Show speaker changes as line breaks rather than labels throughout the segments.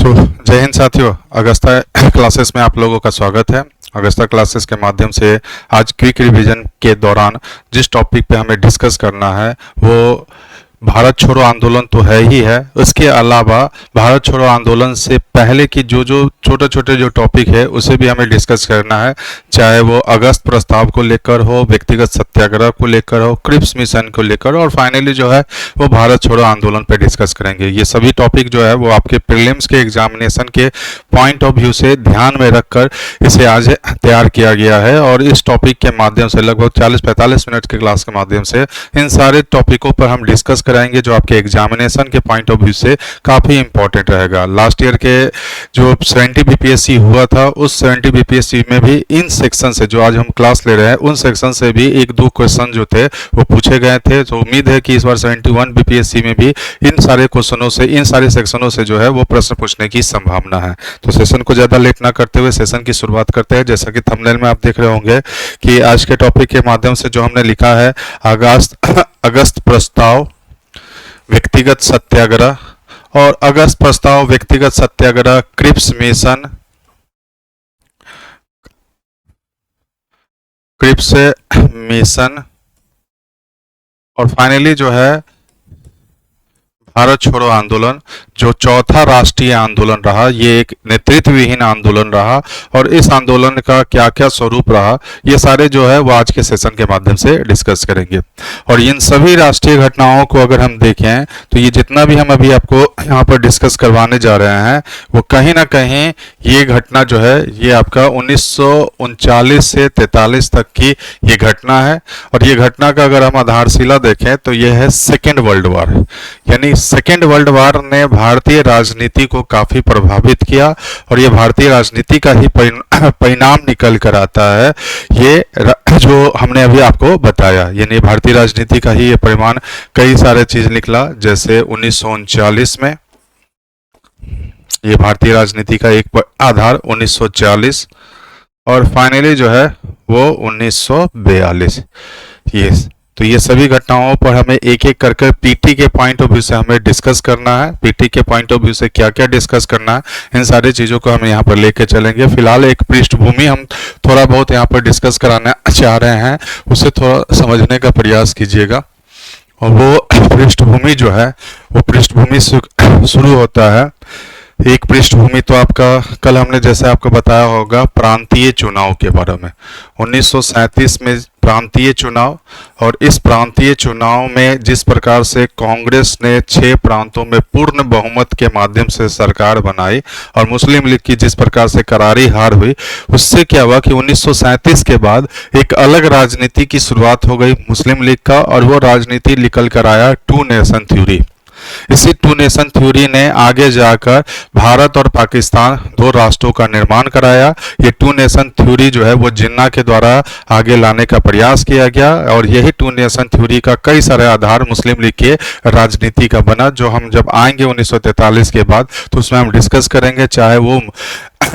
तो जय हिंद साथियों, अगस्ता क्लासेस में आप लोगों का स्वागत है। अगस्ता क्लासेस के माध्यम से आज क्विक रिवीजन के दौरान जिस टॉपिक पे हमें डिस्कस करना है वो भारत छोड़ो आंदोलन तो है ही है। उसके अलावा भारत छोड़ो आंदोलन से पहले की जो जो छोटे छोटे जो टॉपिक है उसे भी हमें डिस्कस करना है, चाहे वो अगस्त प्रस्ताव को लेकर हो, व्यक्तिगत सत्याग्रह को लेकर हो, क्रिप्स मिशन को लेकर, और फाइनली जो है वो भारत छोड़ो आंदोलन पे डिस्कस करेंगे। ये सभी टॉपिक जो है वो आपके प्रीलिम्स के एग्जामिनेशन के पॉइंट ऑफ व्यू से ध्यान में रखकर इसे आज तैयार किया गया है, और इस टॉपिक के माध्यम से लगभग 40-45 मिनट के क्लास के माध्यम से इन सारे टॉपिकों पर हम डिस्कस कराएंगे जो आपके एग्जामिनेशन के पॉइंट ऑफ व्यू से काफ़ी इंपॉर्टेंट रहेगा। लास्ट ईयर के जो 70 बीपीएससी हुआ था उस 70 बीपीएससी में भी इन सेक्शन से जो आज हम क्लास ले रहे हैं उन सेक्शन से भी एक दो क्वेश्चन जो थे वो पूछे गए थे। तो उम्मीद है कि इस बार 71 बीपीएससी में भी इन सारे क्वेश्चनों से, इन सारे सेक्शनों से जो है वो प्रश्न पूछने की संभावना है। तो सेशन को ज़्यादा लेट ना करते हुए सेशन की शुरुआत करते हैं। जैसा कि थंबनेल में आप देख रहे होंगे कि आज के टॉपिक के माध्यम से जो हमने लिखा है अगस्त प्रस्ताव, व्यक्तिगत सत्याग्रह, और अगस्त प्रस्ताव, व्यक्तिगत सत्याग्रह, क्रिप्स मिशन और फाइनली जो है भारत छोड़ो आंदोलन, जो चौथा राष्ट्रीय आंदोलन रहा। ये एक नेतृत्व विहीन आंदोलन रहा और इस आंदोलन का क्या क्या स्वरूप रहा, ये सारे जो है वो आज के सेशन के माध्यम से डिस्कस करेंगे। और इन सभी राष्ट्रीय घटनाओं को अगर हम देखें तो ये जितना भी हम अभी आपको यहाँ पर डिस्कस करवाने जा रहे हैं वो कहीं ना कहीं ये घटना जो है ये आपका 1939 से 43 तक की ये घटना है। और ये घटना का अगर हम आधारशिला देखें तो ये है सेकेंड वर्ल्ड वॉर, यानी सेकेंड वर्ल्ड वॉर ने भारतीय राजनीति को काफी प्रभावित किया और ये भारतीय राजनीति का ही परिणाम निकल कर आता है। ये जो हमने अभी आपको बताया, यानी भारतीय राजनीति का ही ये परिणाम कई सारे चीज निकला। जैसे 1939 में ये भारतीय राजनीति का एक आधार 1940 और फाइनली जो है वो 1942। तो ये सभी घटनाओं पर हमें एक एक करके पीटी के पॉइंट ऑफ व्यू से हमें डिस्कस करना है। पीटी के पॉइंट ऑफ व्यू से क्या क्या डिस्कस करना है, इन सारी चीज़ों को हम यहाँ पर लेके चलेंगे। फिलहाल एक पृष्ठभूमि हम थोड़ा बहुत यहाँ पर डिस्कस कराना चाह रहे हैं, उसे थोड़ा समझने का प्रयास कीजिएगा। और वो पृष्ठभूमि जो है वो पृष्ठभूमि शुरू होता है। एक पृष्ठभूमि तो आपका कल हमने जैसे आपको बताया होगा प्रांतीय चुनाव के बारे में। 1937 में प्रांतीय चुनाव, और इस प्रांतीय चुनाव में जिस प्रकार से कांग्रेस ने 6 प्रांतों में पूर्ण बहुमत के माध्यम से सरकार बनाई और मुस्लिम लीग की जिस प्रकार से करारी हार हुई, उससे क्या हुआ कि 1937 के बाद एक अलग राजनीति की शुरुआत हो गई मुस्लिम लीग का, और वो राजनीति निकल कर आया टू नेशन थ्योरी। इसी टू नेशन थ्योरी ने आगे जाकर भारत और पाकिस्तान 2 राष्ट्रों का निर्माण कराया। ये टू नेशन थ्योरी जो है वो जिन्ना के द्वारा आगे लाने का प्रयास किया गया, और यही टू नेशन थ्योरी का कई सारे आधार मुस्लिम लीग के राजनीति का बना, जो हम जब आएंगे 1943 के बाद तो उसमें हम डिस्कस करेंगे, चाहे वो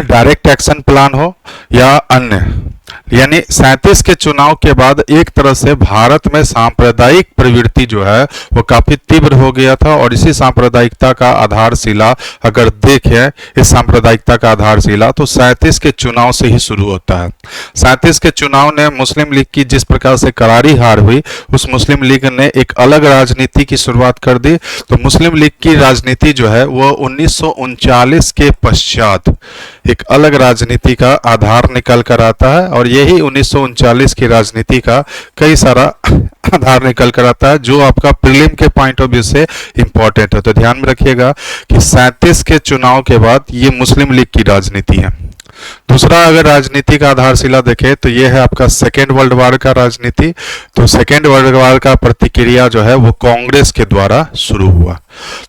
डायरेक्ट एक्शन प्लान हो या अन्य। यानी 37 के चुनाव के बाद एक तरह से भारत में सांप्रदायिक प्रवृत्ति जो है वो काफी तीव्र हो गया था, और इसी सांप्रदायिकता का आधारशिला अगर देखें, इस सांप्रदायिकता का आधारशिला तो 37 के चुनाव से ही शुरू होता है। 37 के चुनाव ने मुस्लिम लीग की जिस प्रकार से करारी हार हुई, उस मुस्लिम लीग ने एक अलग राजनीति की शुरुआत कर दी। तो मुस्लिम लीग की राजनीति जो है वो 1939 के पश्चात एक अलग राजनीति का आधार निकल कर आता है, और यही 1939 की राजनीति का कई सारा आधार निकल कर आता है जो आपका प्रीलिम के पॉइंट ऑफ व्यू से इंपॉर्टेंट है। तो ध्यान में रखिएगा कि 37 के चुनाव के बाद ये मुस्लिम लीग की राजनीति है। दूसरा अगर राजनीति का आधारशिला देखें तो यह है आपका सेकेंड वर्ल्ड वॉर का राजनीति। तो सेकेंड वर्ल्ड वॉर का प्रतिक्रिया जो है वो कांग्रेस के द्वारा शुरू हुआ।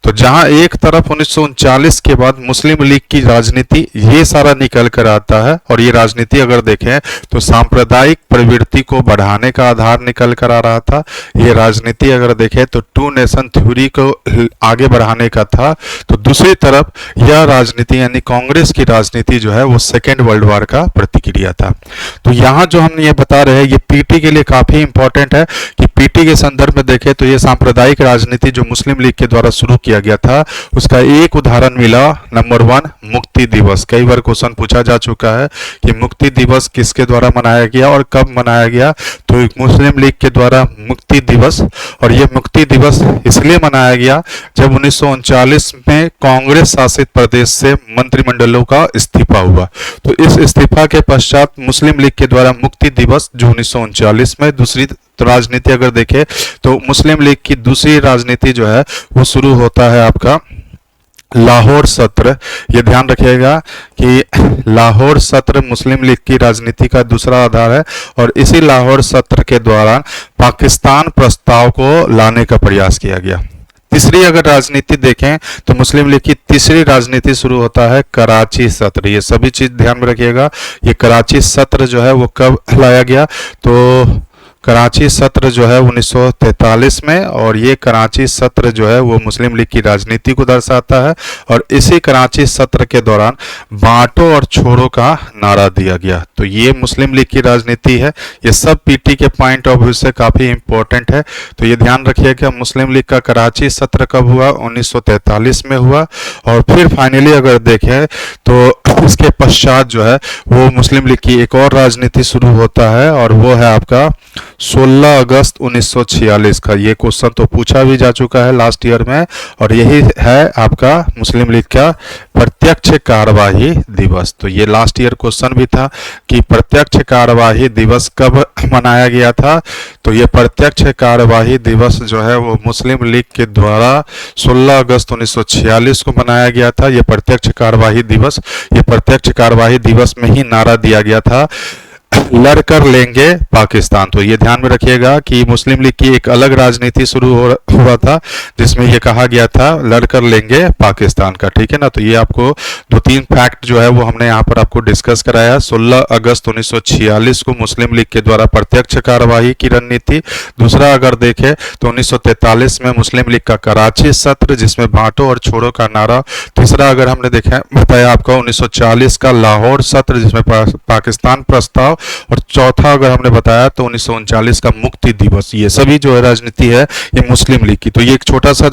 तो जहां एक तरफ 1939 के बाद मुस्लिम लीग की राजनीति ये सारा निकल कर आता है, और ये राजनीति अगर देखें तो सांप्रदायिक प्रवृत्ति को बढ़ाने का आधार निकल कर आ रहा था। ये राजनीति अगर देखें तो टू नेशन थ्योरी को आगे बढ़ाने का था। तो दूसरी तरफ यह राजनीति यानी कांग्रेस की राजनीति जो है वो सेकेंड वर्ल्ड वॉर का प्रतिक्रिया था। तो यहाँ जो हम ये बता रहे हैं ये पीटी के लिए काफी इंपॉर्टेंट है कि पीटी के संदर्भ में देखें तो ये सांप्रदायिक राजनीति जो मुस्लिम लीग के द्वारा शुरू किया गया था, उसका एक उदाहरण मिला, नंबर 1 मुक्ति दिवस। कई बार क्वेश्चन पूछा जा चुका है कि मुक्ति दिवस किसके द्वारा मनाया गया और कब मनाया गया, तो एक मुस्लिम लीग के द्वारा मुक्ति दिवस। और ये मुक्ति दिवस इसलिए मनाया गया जब 1939 में कांग्रेस शासित प्रदेश से मंत्रिमंडलों का इस्तीफा हुआ। तो इस इस्तीफा के पश्चात मुस्लिम लीग के द्वारा मुक्ति दिवस जो 1939 में, दूसरी राजनीति अगर देखें तो मुस्लिम लीग की दूसरी राजनीति जो है वो शुरू होता है आपका लाहौर सत्र। ये ध्यान रखिएगा कि लाहौर सत्र मुस्लिम लीग की राजनीति का दूसरा आधार है और इसी लाहौर सत्र के दौरान पाकिस्तान प्रस्ताव को लाने का प्रयास किया गया। तीसरी अगर राजनीति देखें तो मुस्लिम लीग की तीसरी राजनीति शुरू होता है कराची सत्र। ये सभी चीज ध्यान में रखिएगा। ये कराची सत्र जो है वो कब लाया गया, तो कराची सत्र जो है 1943 में, और ये कराची सत्र जो है वो मुस्लिम लीग की राजनीति को दर्शाता है। और इसी कराची सत्र के दौरान बांटो और छोड़ो का नारा दिया गया। तो ये मुस्लिम लीग की राजनीति है। ये सब पीटी के पॉइंट ऑफ व्यू से काफ़ी इंपॉर्टेंट है। तो ये ध्यान रखिए कि मुस्लिम लीग का कराची सत्र कब हुआ, 1943 में हुआ। और फिर फाइनली अगर देखें तो इसके पश्चात जो है वो मुस्लिम लीग की एक और राजनीति शुरू होता है और वो है आपका 16 अगस्त 1946 का। ये क्वेश्चन तो पूछा भी जा चुका है लास्ट ईयर में, और यही है आपका मुस्लिम लीग का प्रत्यक्ष कार्यवाही दिवस। तो ये लास्ट ईयर क्वेश्चन भी था कि प्रत्यक्ष कार्यवाही दिवस कब मनाया गया था। तो ये प्रत्यक्ष कार्यवाही दिवस जो है वो मुस्लिम लीग के द्वारा 16 अगस्त 1946 को मनाया गया था। ये प्रत्यक्ष कार्यवाही दिवस, ये प्रत्यक्ष कार्यवाही दिवस में ही नारा दिया गया था, लड़कर लेंगे पाकिस्तान। तो ये ध्यान में रखिएगा कि मुस्लिम लीग की एक अलग राजनीति शुरू हुआ था जिसमें ये कहा गया था लड़कर लेंगे पाकिस्तान का। ठीक है ना। तो ये आपको 2-3 फैक्ट जो है वो हमने यहाँ पर आपको डिस्कस कराया। 16 अगस्त 1946 को मुस्लिम लीग के द्वारा प्रत्यक्ष कार्यवाही की रणनीति। दूसरा अगर देखें तो 1943 में मुस्लिम लीग का कराची सत्र जिसमें बांटो और छोड़ो का नारा। तीसरा अगर हमने देखा बताया आपको 1940 का लाहौर सत्र जिसमें पाकिस्तान प्रस्ताव। और चौथा अगर हमने बताया तो 1939 का मुक्ति दिवस। ये सभी जो है राजनीति है ये मुस्लिम लीग की। तो ये एक छोटा सा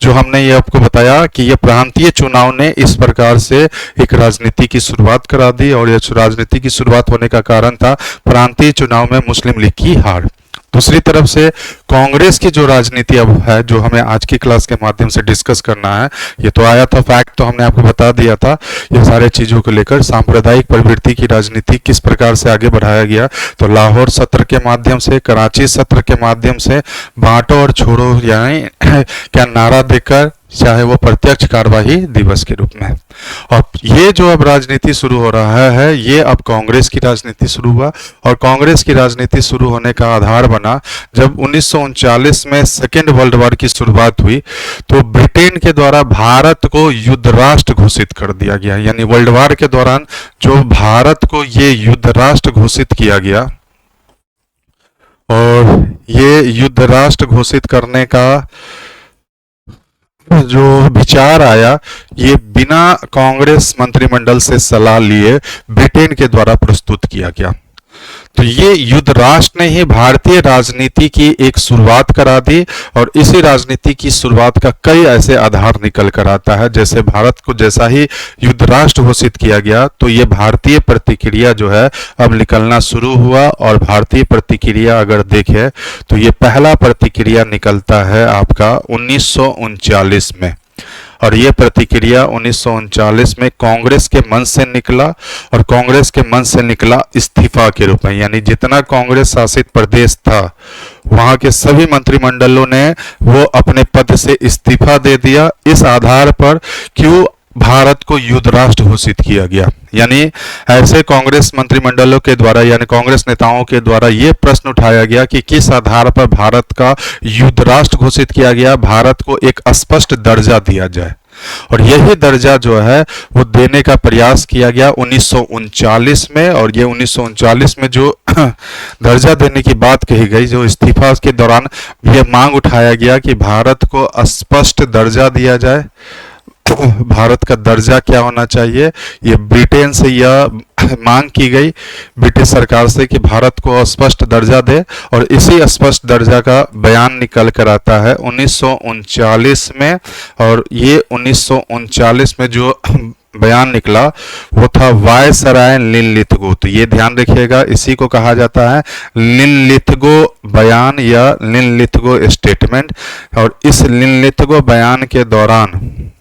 जो हमने ये आपको बताया कि ये प्रांतीय चुनाव ने इस प्रकार से एक राजनीति की शुरुआत करा दी, और ये राजनीति की शुरुआत होने का कारण था प्रांतीय चुनाव में मुस्लिम लीग की हार। दूसरी तरफ से कांग्रेस की जो राजनीति अब है जो हमें आज की क्लास के माध्यम से डिस्कस करना है, ये तो आया था फैक्ट तो हमने आपको बता दिया था। ये सारे चीजों को लेकर सांप्रदायिक प्रवृत्ति की राजनीति किस प्रकार से आगे बढ़ाया गया, तो लाहौर सत्र के माध्यम से, कराची सत्र के माध्यम से, बांटो और छोड़ो यानी क्या नारा देकर, चाहे वो प्रत्यक्ष कार्यवाही दिवस के रूप में। और ये जो अब राजनीति शुरू हो रहा है ये अब कांग्रेस की राजनीति शुरू हुआ। और कांग्रेस की राजनीति शुरू होने का आधार बना जब 1939 में सेकेंड वर्ल्ड वॉर की शुरुआत हुई तो ब्रिटेन के द्वारा भारत को युद्ध राष्ट्र घोषित कर दिया गया। यानी वर्ल्ड वॉर के दौरान जो भारत को ये युद्ध राष्ट्र घोषित किया गया, और ये युद्ध राष्ट्र घोषित करने का जो विचार आया ये बिना कांग्रेस मंत्रिमंडल से सलाह लिए ब्रिटेन के द्वारा प्रस्तुत किया गया। तो ये युद्ध राष्ट्र ने ही भारतीय राजनीति की एक शुरुआत करा दी, और इसी राजनीति की शुरुआत का कई ऐसे आधार निकल कर आता है। जैसे भारत को जैसा ही युद्ध राष्ट्र घोषित किया गया तो ये भारतीय प्रतिक्रिया जो है अब निकलना शुरू हुआ। और भारतीय प्रतिक्रिया अगर देखें तो ये पहला प्रतिक्रिया निकलता है आपका 1939 में, और ये प्रतिक्रिया 1939 में कांग्रेस के मन से निकला। और कांग्रेस के मन से निकला इस्तीफा के रूप में, यानी जितना कांग्रेस शासित प्रदेश था वहां के सभी मंत्रिमंडलों ने वो अपने पद से इस्तीफा दे दिया। इस आधार पर क्यों भारत को युद्ध राष्ट्र घोषित किया गया, यानी ऐसे कांग्रेस मंत्रिमंडलों के द्वारा यानी कांग्रेस नेताओं के द्वारा यह प्रश्न उठाया गया कि किस आधार पर भारत का युद्ध राष्ट्र घोषित किया गया, भारत को एक स्पष्ट दर्जा दिया जाए। और यही दर्जा जो है वो देने का प्रयास किया गया 1939 में। और ये 1939 में जो दर्जा देने की बात कही गई, जो इस्तीफा के दौरान यह मांग उठाया गया कि भारत को स्पष्ट दर्जा दिया जाए भारत का दर्जा क्या होना चाहिए, ये ब्रिटेन से यह मांग की गई ब्रिटिश सरकार से कि भारत को स्पष्ट दर्जा दे, और इसी स्पष्ट दर्जा का बयान निकल कर आता है 1939 में। और ये 1939 में जो बयान निकला वो था वायसराय लिनलिथगो। तो ये ध्यान रखिएगा, इसी को कहा जाता है लिनलिथगो बयान या लिनलिथगो स्टेटमेंट। और इस लिनलिथगो बयान के दौरान,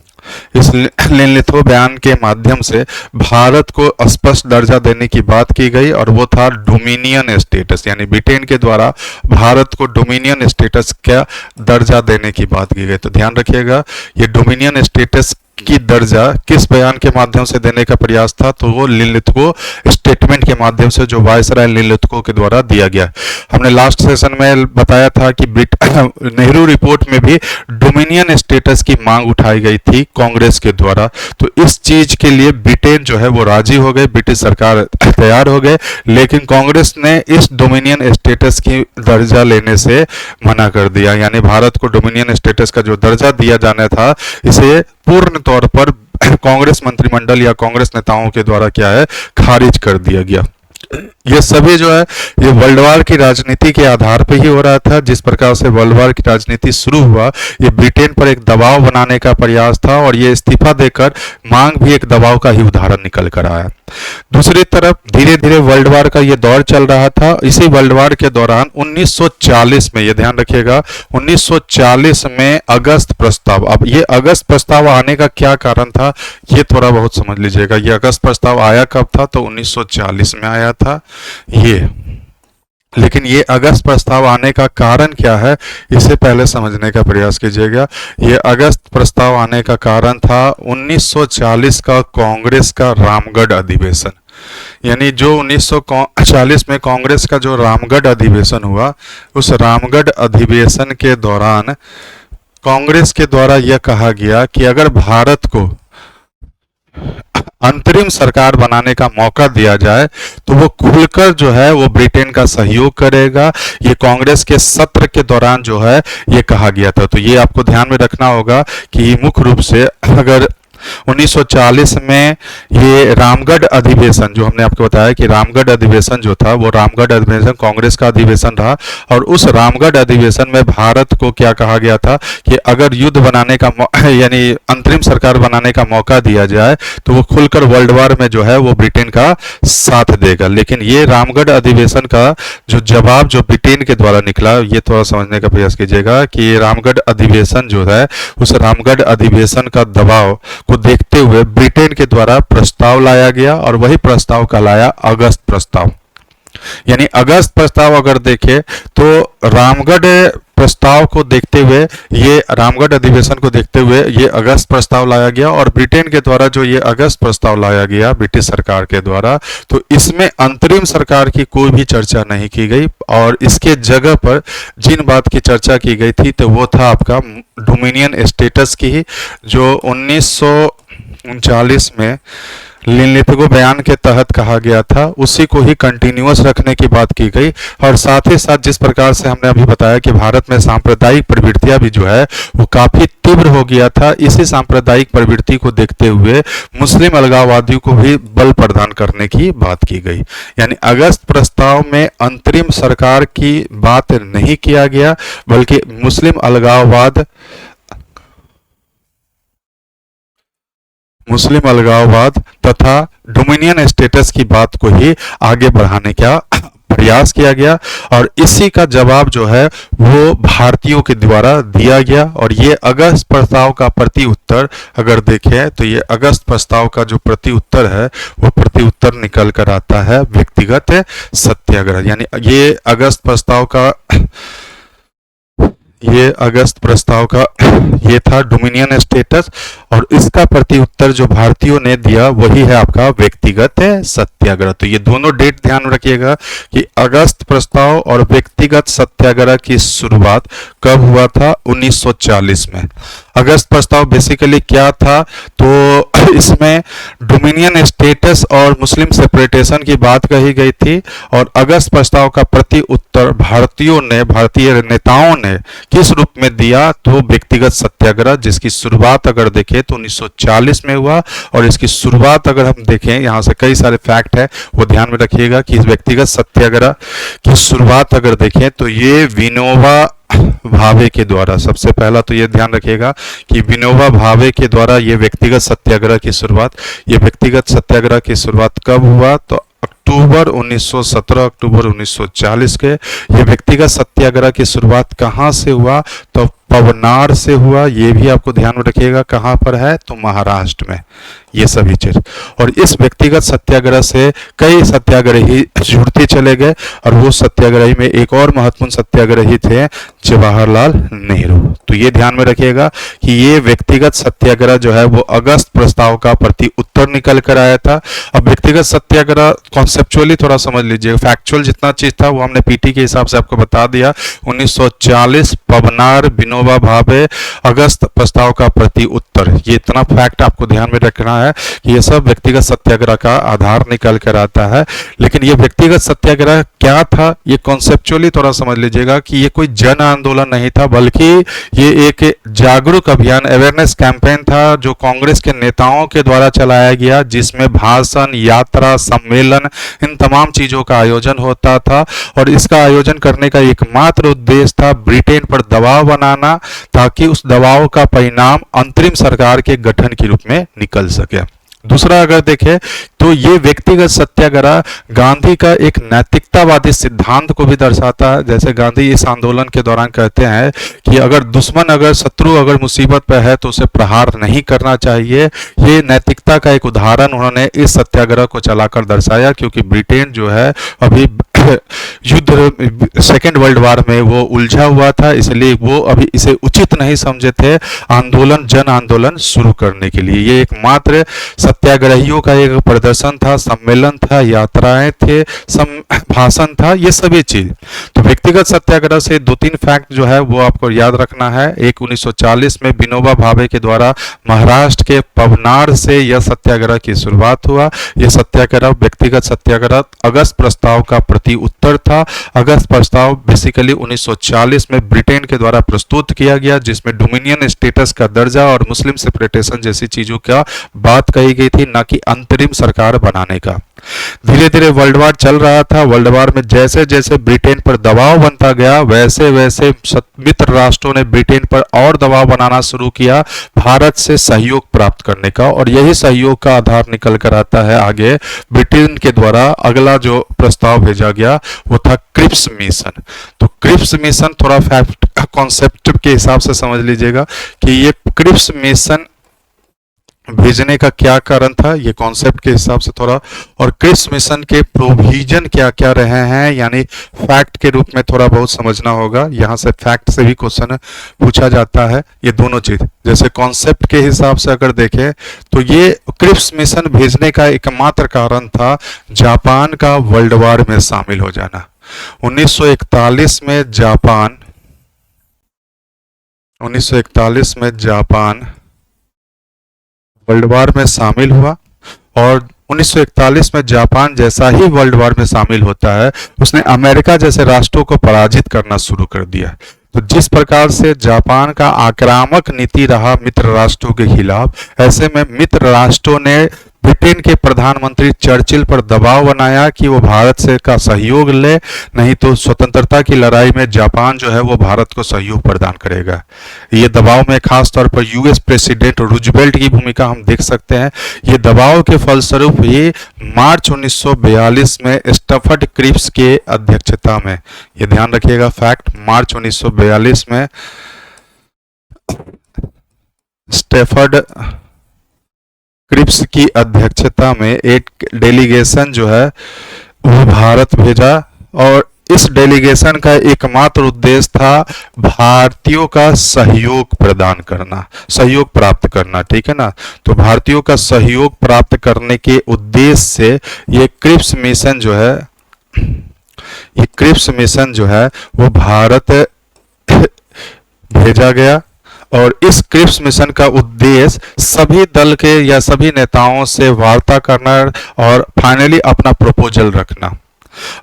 इस लिनलिथगो बयान के माध्यम से भारत को स्पष्ट दर्जा देने की बात की गई, और वो था डोमिनियन स्टेटस, यानी ब्रिटेन के द्वारा भारत को डोमिनियन स्टेटस का दर्जा देने की बात की गई। तो ध्यान रखिएगा, ये डोमिनियन स्टेटस की दर्जा किस बयान के माध्यम से देने का प्रयास था, तो वो लिनलिथगो स्टेटमेंट के माध्यम से, जो वायसराय लिनलिथगो के द्वारा दिया गया। हमने लास्ट सेशन में बताया था कि नेहरू रिपोर्ट में भी डोमिनियन स्टेटस की मांग उठाई गई थी कांग्रेस के द्वारा। तो इस चीज के लिए ब्रिटेन जो है वो राजी हो गए, ब्रिटिश सरकार तैयार हो गए, लेकिन कांग्रेस ने इस डोमिनियन स्टेटस की दर्जा लेने से मना कर दिया। यानी भारत को डोमिनियन स्टेटस का जो दर्जा दिया जाना था, इसे पूर्ण तौर पर कांग्रेस मंत्रिमंडल या कांग्रेस नेताओं के द्वारा क्या है, खारिज कर दिया गया। ये सभी जो है ये वर्ल्ड वार की राजनीति के आधार पर ही हो रहा था। जिस प्रकार से वर्ल्ड वार की राजनीति शुरू हुआ, ये ब्रिटेन पर एक दबाव बनाने का प्रयास था, और ये इस्तीफा देकर मांग भी एक दबाव का ही उदाहरण निकल कर आया। दूसरी तरफ धीरे धीरे वर्ल्ड वार का ये दौर चल रहा था। इसी वर्ल्ड वार के दौरान 1940 में, ये ध्यान रखिएगा, 1940 में अगस्त प्रस्ताव। अब ये अगस्त प्रस्ताव आने का क्या कारण था, ये थोड़ा बहुत समझ लीजिएगा। ये अगस्त प्रस्ताव आया कब था, तो 1940 में आया था ये। लेकिन ये अगस्त प्रस्ताव आने का कारण क्या है, इसे पहले समझने का प्रयास कीजिएगा। ये अगस्त प्रस्ताव आने का कारण था 1940 का कांग्रेस का रामगढ़ अधिवेशन। यानी जो 1940 में कांग्रेस का जो रामगढ़ अधिवेशन हुआ, उस रामगढ़ अधिवेशन के दौरान कांग्रेस के द्वारा यह कहा गया कि अगर भारत को अंतरिम सरकार बनाने का मौका दिया जाए तो वो खुलकर जो है वो ब्रिटेन का सहयोग करेगा। ये कांग्रेस के सत्र के दौरान जो है ये कहा गया था। तो ये आपको ध्यान में रखना होगा कि मुख्य रूप से अगर 1940 में ये रामगढ़ अधिवेशन, जो हमने आपको बताया कि रामगढ़ अधिवेशन जो था, वो रामगढ़ अधिवेशन कांग्रेस का अधिवेशन रहा, और उस रामगढ़ अधिवेशन में भारत को क्या कहा गया था कि अगर युद्ध बनाने का यानी अंतरिम सरकार बनाने का मौका दिया जाए तो वो खुलकर वर्ल्ड वार में जो है वो ब्रिटेन का साथ देगा। लेकिन ये रामगढ़ अधिवेशन का जो जवाब जो ब्रिटेन के द्वारा निकला, ये थोड़ा समझने का प्रयास कीजिएगा कि रामगढ़ अधिवेशन जो है, उस रामगढ़ अधिवेशन का दबाव को देखते हुए ब्रिटेन के द्वारा प्रस्ताव लाया गया, और वही प्रस्ताव कहलाया अगस्त प्रस्ताव। यानी अगस्त प्रस्ताव अगर देखें तो रामगढ़ प्रस्ताव को देखते हुए, ये रामगढ़ अधिवेशन को देखते हुए ये अगस्त प्रस्ताव लाया गया, और ब्रिटेन के द्वारा जो ये अगस्त प्रस्ताव लाया गया ब्रिटिश सरकार के द्वारा, तो इसमें अंतरिम सरकार की कोई भी चर्चा नहीं की गई, और इसके जगह पर जिन बात की चर्चा की गई थी तो वो था आपका डोमिनियन स्टेटस की ही, जो 1939 में लिनलिथगो बयान के तहत कहा गया था, उसी को ही कंटिन्यूअस रखने की बात की गई। और साथ ही साथ जिस प्रकार से हमने अभी बताया कि भारत में सांप्रदायिक प्रवृत्तियां भी जो है वो काफी तीव्र हो गया था, इसी सांप्रदायिक प्रवृत्ति को देखते हुए मुस्लिम अलगाववादियों को भी बल प्रदान करने की बात की गई। यानी अगस्त प्रस्ताव में अंतरिम सरकार की बात नहीं किया गया, बल्कि मुस्लिम अलगाववाद तथा डोमिनियन स्टेटस की बात को ही आगे बढ़ाने का प्रयास किया गया, और इसी का जवाब जो है वो भारतीयों के द्वारा दिया गया। और ये अगस्त प्रस्ताव का प्रति उत्तर अगर देखें तो ये अगस्त प्रस्ताव का जो प्रति उत्तर है वो प्रति उत्तर निकल कर आता है व्यक्तिगत सत्याग्रह। यानी ये अगस्त प्रस्ताव का ये था डोमिनियन स्टेटस, और इसका प्रति उत्तर जो भारतीयों ने दिया वही है आपका व्यक्तिगत सत्याग्रह। तो ये दोनों डेट ध्यान रखिएगा कि अगस्त प्रस्ताव और व्यक्तिगत सत्याग्रह की शुरुआत कब हुआ था, 1940 में। अगस्त प्रस्ताव बेसिकली क्या था, तो इसमें डोमिनियन स्टेटस और मुस्लिम सेपरेटेशन की बात कही गई थी, और अगस्त प्रस्ताव का प्रति उत्तर भारतीय नेताओं ने किस रूप में दिया, तो व्यक्तिगत सत्याग्रह, जिसकी शुरुआत अगर देखें तो 1940 में हुआ। और इसकी शुरुआत अगर हम देखें, यहाँ से कई सारे फैक्ट है वो ध्यान में रखिएगा कि इस व्यक्तिगत सत्याग्रह की शुरुआत अगर देखें तो ये विनोबा भावे के द्वारा, सबसे पहला तो ये ध्यान रखिएगा कि विनोबा भावे के द्वारा ये व्यक्तिगत सत्याग्रह की शुरुआत, ये व्यक्तिगत सत्याग्रह की शुरुआत कब हुआ, तो अक्टूबर 1917 अक्टूबर 1940 के। ये व्यक्तिगत सत्याग्रह की शुरुआत कहाँ से हुआ, तो पवनार से हुआ। ये भी आपको ध्यान में रखिएगा कहाँ पर है, तो महाराष्ट्र में, ये सभी चीज। और इस व्यक्तिगत सत्याग्रह से कई सत्याग्रही जुड़ते चले गए, और वो सत्याग्रही में एक और महत्वपूर्ण सत्याग्रही थे जवाहरलाल नेहरू। तो ये ध्यान में रखिएगा कि ये व्यक्तिगत सत्याग्रह जो है वो अगस्त प्रस्ताव का प्रति उत्तर निकल कर आया था। अब व्यक्तिगत सत्याग्रह कॉन्सेप्चुअली थोड़ा समझ लीजिएगा, फैक्चुअल जितना चीज था वो हमने पीटी के हिसाब से आपको बता दिया। 1940 पवनार विनोबा भावे अगस्त प्रस्ताव का प्रति उत्तर, ये इतना फैक्ट आपको ध्यान में रखना है कि ये सब व्यक्तिगत सत्याग्रह का आधार निकल कर आता है। लेकिन ये व्यक्तिगत सत्याग्रह क्या था, ये कॉन्सेप्चुअली थोड़ा समझ लीजिएगा कि ये कोई जन आंदोलन नहीं था, बल्कि ये एक जागरूक अभियान, अवेयरनेस कैंपेन था जो कांग्रेस के नेताओं के द्वारा चलाया गया, जिसमें भाषण, यात्रा, सम्मेलन, इन तमाम चीजों का आयोजन होता था। और इसका आयोजन करने का एकमात्र उद्देश्य था ब्रिटेन पर दबाव बनाना, ताकि उस दबाव का परिणाम अंतरिम सरकार के गठन के रूप में निकल सके। दूसरा अगर देखें तो ये व्यक्तिगत सत्याग्रह गांधी का एक नैतिकतावादी सिद्धांत को भी दर्शाता है। जैसे गांधी इस आंदोलन के दौरान कहते हैं कि अगर दुश्मन, अगर शत्रु अगर मुसीबत पर है तो उसे प्रहार नहीं करना चाहिए। ये नैतिकता का एक उदाहरण उन्होंने इस सत्याग्रह को चलाकर दर्शाया, क्योंकि ब्रिटेन जो है अभी युद्ध, सेकेंड वर्ल्ड वार में वो उलझा हुआ था, इसलिए वो अभी इसे उचित नहीं समझे थे आंदोलन, जन आंदोलन शुरू करने के लिए। ये एकमात्र सत्याग्रहियों का एक प्रदर्शन था, सम्मेलन था, यात्राएं थे, भाषण था, ये सभी चीज। तो व्यक्तिगत सत्याग्रह से दो तीन फैक्ट जो है वो आपको याद रखना है। एक 1940 में विनोबा भावे के द्वारा महाराष्ट्र के पवनार से यह सत्याग्रह की शुरुआत हुआ। यह सत्याग्रह व्यक्तिगत सत्याग्रह अगस्त प्रस्ताव का प्रति उत्तर था। अगस्त प्रस्ताव बेसिकली 1940 में ब्रिटेन के द्वारा प्रस्तुत किया गया, जिसमें डोमिनियन स्टेटस का दर्जा और मुस्लिम सेपरेटेशन जैसी चीजों का बात कही गई थी, न कि अंतरिम सरकार बनाने का। धीरे धीरे वर्ल्ड वार चल रहा था। वर्ल्ड वार में जैसे जैसे ब्रिटेन पर दबाव बनता गया, वैसे वैसे मित्र राष्ट्रों ने ब्रिटेन पर और दबाव बनाना शुरू किया भारत से सहयोग प्राप्त करने का। और यही सहयोग का आधार निकल कर आता है आगे ब्रिटेन के द्वारा अगला जो प्रस्ताव भेजा गया वो था क्रिप्स मिशन। तो क्रिप्स मिशन थोड़ा फैक्ट कॉन्सेप्ट के हिसाब से समझ लीजिएगा कि ये क्रिप्स मिशन भेजने का क्या कारण था, ये कॉन्सेप्ट के हिसाब से थोड़ा। और क्रिप्स मिशन के प्रोविजन क्या क्या रहे हैं, यानी फैक्ट के रूप में थोड़ा बहुत समझना होगा। यहाँ से फैक्ट से भी क्वेश्चन पूछा जाता है, ये दोनों चीज। जैसे कॉन्सेप्ट के हिसाब से अगर देखें तो ये क्रिप्स मिशन भेजने का एकमात्र कारण था जापान का वर्ल्ड वार में शामिल हो जाना। 1941 में जापान वर्ल्ड वार में शामिल हुआ। और 1941 में जापान जैसा ही वर्ल्ड वार में शामिल होता है, उसने अमेरिका जैसे राष्ट्रों को पराजित करना शुरू कर दिया। तो जिस प्रकार से जापान का आक्रामक नीति रहा मित्र राष्ट्रों के खिलाफ, ऐसे में मित्र राष्ट्रों ने ब्रिटेन के प्रधानमंत्री चर्चिल पर दबाव बनाया कि वो भारत से का सहयोग ले, नहीं तो स्वतंत्रता की लड़ाई में जापान जो है वो भारत को सहयोग प्रदान करेगा। ये दबाव में खास तौर पर यूएस प्रेसिडेंट रूजवेल्ट की भूमिका हम देख सकते हैं। ये दबाव के फलस्वरूप ही मार्च 1942 में स्टफर्ड क्रिप्स के अध्यक्षता में, ये ध्यान रखिएगा फैक्ट, मार्च 1942 में स्टफर्ड क्रिप्स की अध्यक्षता में एक डेलीगेशन जो है वो भारत भेजा। और इस डेलीगेशन का एकमात्र उद्देश्य था भारतीयों का सहयोग प्रदान करना, सहयोग प्राप्त करना, ठीक है ना। तो भारतीयों का सहयोग प्राप्त करने के उद्देश्य से ये क्रिप्स मिशन जो है वो भारत भेजा गया। और इस क्रिप्स मिशन का उद्देश्य सभी दल के या सभी नेताओं से वार्ता करना और फाइनली अपना प्रपोजल रखना।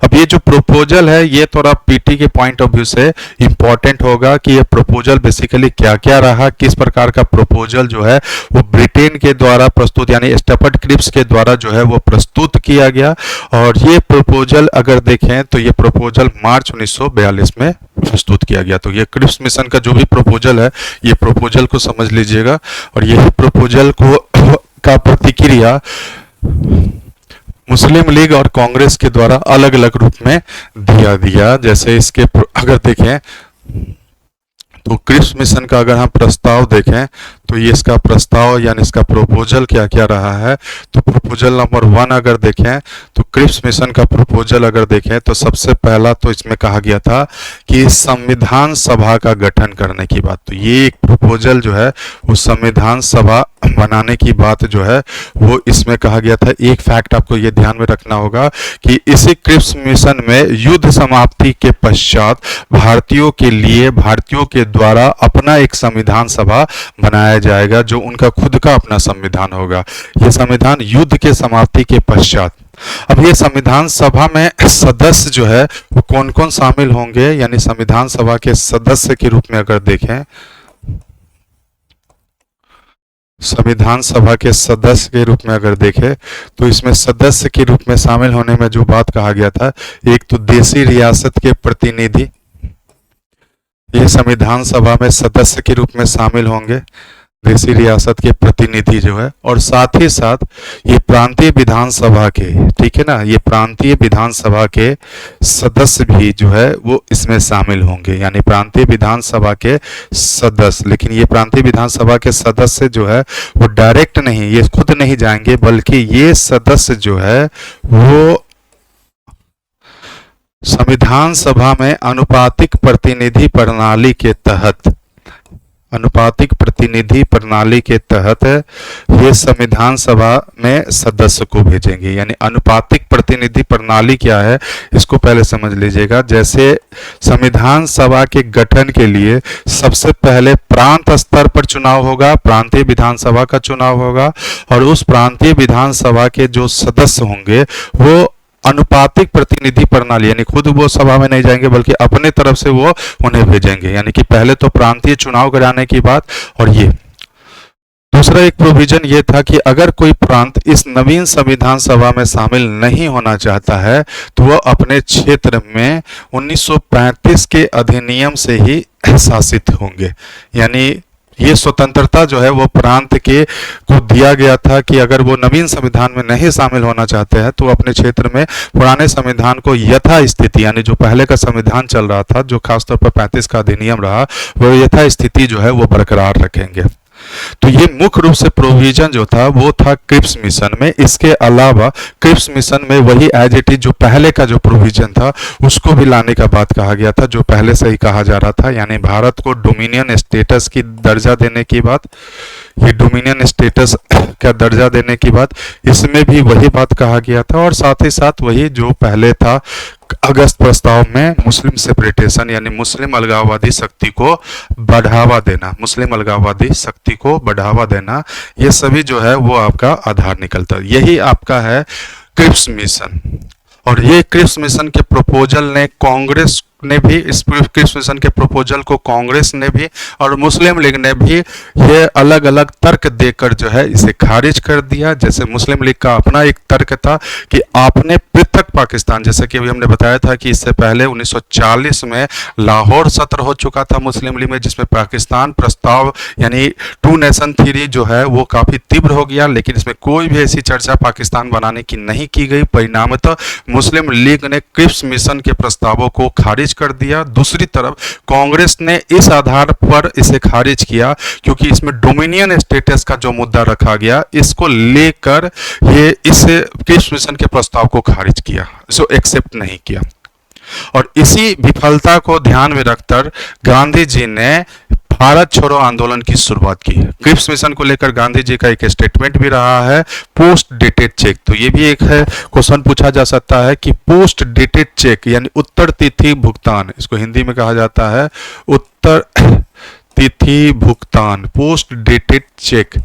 अब ये जो प्रपोजल है ये थोड़ा पीटी के पॉइंट ऑफ व्यू से इंपॉर्टेंट होगा कि ये प्रपोजल बेसिकली क्या क्या रहा, किस प्रकार का प्रपोजल जो है वो ब्रिटेन के द्वारा प्रस्तुत यानी स्टफर्ड क्रिप्स के द्वारा जो है वो प्रस्तुत किया गया। और ये प्रपोजल अगर देखें तो ये प्रपोजल मार्च 1942 में प्रस्तुत किया गया। तो ये क्रिप्स मिशन का जो भी प्रपोजल है ये प्रपोजल को समझ लीजिएगा। और यही प्रपोजल को का प्रतिक्रिया मुस्लिम लीग और कांग्रेस के द्वारा अलग अलग रूप में दिया। जैसे इसके अगर देखें तो क्रिप्स मिशन का अगर हम प्रस्ताव देखें तो ये इसका प्रस्ताव यानी इसका प्रपोजल क्या क्या रहा है। तो प्रपोजल नंबर 1 अगर देखें तो क्रिप्स मिशन का प्रपोजल अगर देखें तो सबसे पहला तो इसमें कहा गया था कि संविधान सभा का गठन करने की बात। तो ये एक प्रपोजल जो है वो संविधान सभा बनाने की बात जो है वो इसमें कहा गया था। एक फैक्ट आपको ये ध्यान में रखना होगा कि इसी क्रिप्स मिशन में युद्ध समाप्ति के पश्चात भारतीयों के द्वारा अपना एक संविधान सभा बनाया जाएगा जो उनका खुद का अपना संविधान होगा। यह संविधान युद्ध के समाप्ति के पश्चात। अब ये संविधान सभा में सदस्य जो है वो कौन कौन शामिल होंगे, यानी संविधान सभा के सदस्य के रूप में अगर देखें, संविधान सभा के सदस्य के रूप में अगर देखें तो इसमें सदस्य के रूप में शामिल होने में जो बात कहा गया था, एक तो देशी रियासत के प्रतिनिधि ये संविधान सभा में सदस्य के रूप में शामिल होंगे, देशी रियासत के प्रतिनिधि जो है, और साथ ही साथ ये प्रांतीय विधानसभा के, ठीक है ना, ये प्रांतीय विधानसभा के सदस्य भी जो है वो इसमें शामिल होंगे, यानी प्रांतीय विधानसभा के सदस्य। लेकिन ये प्रांतीय विधानसभा के सदस्य जो है वो डायरेक्ट नहीं, ये खुद नहीं जाएंगे, बल्कि ये सदस्य जो है वो संविधान सभा में अनुपातिक प्रतिनिधि प्रणाली के तहत ये संविधान सभा में सदस्य को भेजेंगे। यानी अनुपातिक प्रतिनिधि प्रणाली क्या है इसको पहले समझ लीजिएगा। जैसे संविधान सभा के गठन के लिए सबसे पहले प्रांत स्तर पर चुनाव होगा, प्रांतीय विधानसभा का चुनाव होगा, और उस प्रांतीय विधानसभा के जो सदस्य होंगे वो अनुपातिक प्रतिनिधि प्रणाली, यानी खुद वो सभा में नहीं जाएंगे बल्कि अपने तरफ से वो उन्हें भेजेंगे। यानी कि पहले तो प्रांतीय चुनाव कराने की बात। और ये दूसरा एक प्रोविजन ये था कि अगर कोई प्रांत इस नवीन संविधान सभा में शामिल नहीं होना चाहता है तो वह अपने क्षेत्र में 1935 के अधिनियम से ही शासित होंगे। यानी ये स्वतंत्रता जो है वो प्रांत के को दिया गया था कि अगर वो नवीन संविधान में नहीं शामिल होना चाहते हैं तो अपने क्षेत्र में पुराने संविधान को यथास्थिति, यानी जो पहले का संविधान चल रहा था, जो खासतौर पर 35 का अधिनियम रहा, वो यथास्थिति जो है वो बरकरार रखेंगे। तो ये मुख्य रूप से प्रोविजन जो था वो था क्रिप्स मिशन में। इसके अलावा क्रिप्स मिशन में वही एज इट इज जो पहले का जो प्रोविजन था उसको भी लाने का बात कहा गया था, जो पहले से ही कहा जा रहा था, यानी भारत को डोमिनियन स्टेटस की दर्जा देने की बात। ये डोमिनियन स्टेटस का दर्जा देने की बात, इसमें भी वही बात कहा गया था। और साथ ही साथ वही जो पहले था अगस्त प्रस्ताव में मुस्लिम सेपरेटेशन, यानी मुस्लिम अलगाववादी शक्ति को बढ़ावा देना, ये सभी जो है वो आपका आधार निकलता है। यही आपका है क्रिप्स मिशन। और ये क्रिप्स मिशन के प्रपोजल ने कांग्रेस ने भी, इस क्रिप्स मिशन के प्रपोजल को कांग्रेस ने भी और मुस्लिम लीग ने भी ये अलग अलग तर्क देकर जो है इसे खारिज कर दिया। जैसे मुस्लिम लीग का अपना एक तर्क था कि आपने पृथक पाकिस्तान, जैसे कि अभी हमने बताया था कि इससे पहले 1940 में लाहौर सत्र हो चुका था मुस्लिम लीग में, जिसमें पाकिस्तान प्रस्ताव यानी 2 नेशन थ्योरी जो है वो काफ़ी तीव्र हो गया, लेकिन इसमें कोई भी ऐसी चर्चा पाकिस्तान बनाने की नहीं की गई। परिणामतः मुस्लिम लीग ने क्रिप्स मिशन के प्रस्तावों को खारिज कर दिया। दूसरी तरफ कांग्रेस ने इस आधार पर इसे खारिज किया क्योंकि इसमें डोमिनियन स्टेटस का जो मुद्दा रखा गया, इसको लेकर ये इस क्रिप्स मिशन के प्रस्ताव को खारिज किया, इसको एक्सेप्ट नहीं किया। और इसी विफलता को ध्यान में रखकर गांधी जी ने भारत छोड़ो आंदोलन की शुरुआत की। क्रिप्स मिशन को लेकर गांधी जी का एक स्टेटमेंट भी रहा है, पोस्ट डेटेड चेक। तो ये भी एक है, क्वेश्चन पूछा जा सकता है कि पोस्ट डेटेड चेक यानी उत्तर तिथि भुगतान, इसको हिंदी में कहा जाता है उत्तर तिथि भुगतान, पोस्ट डेटेड चेक,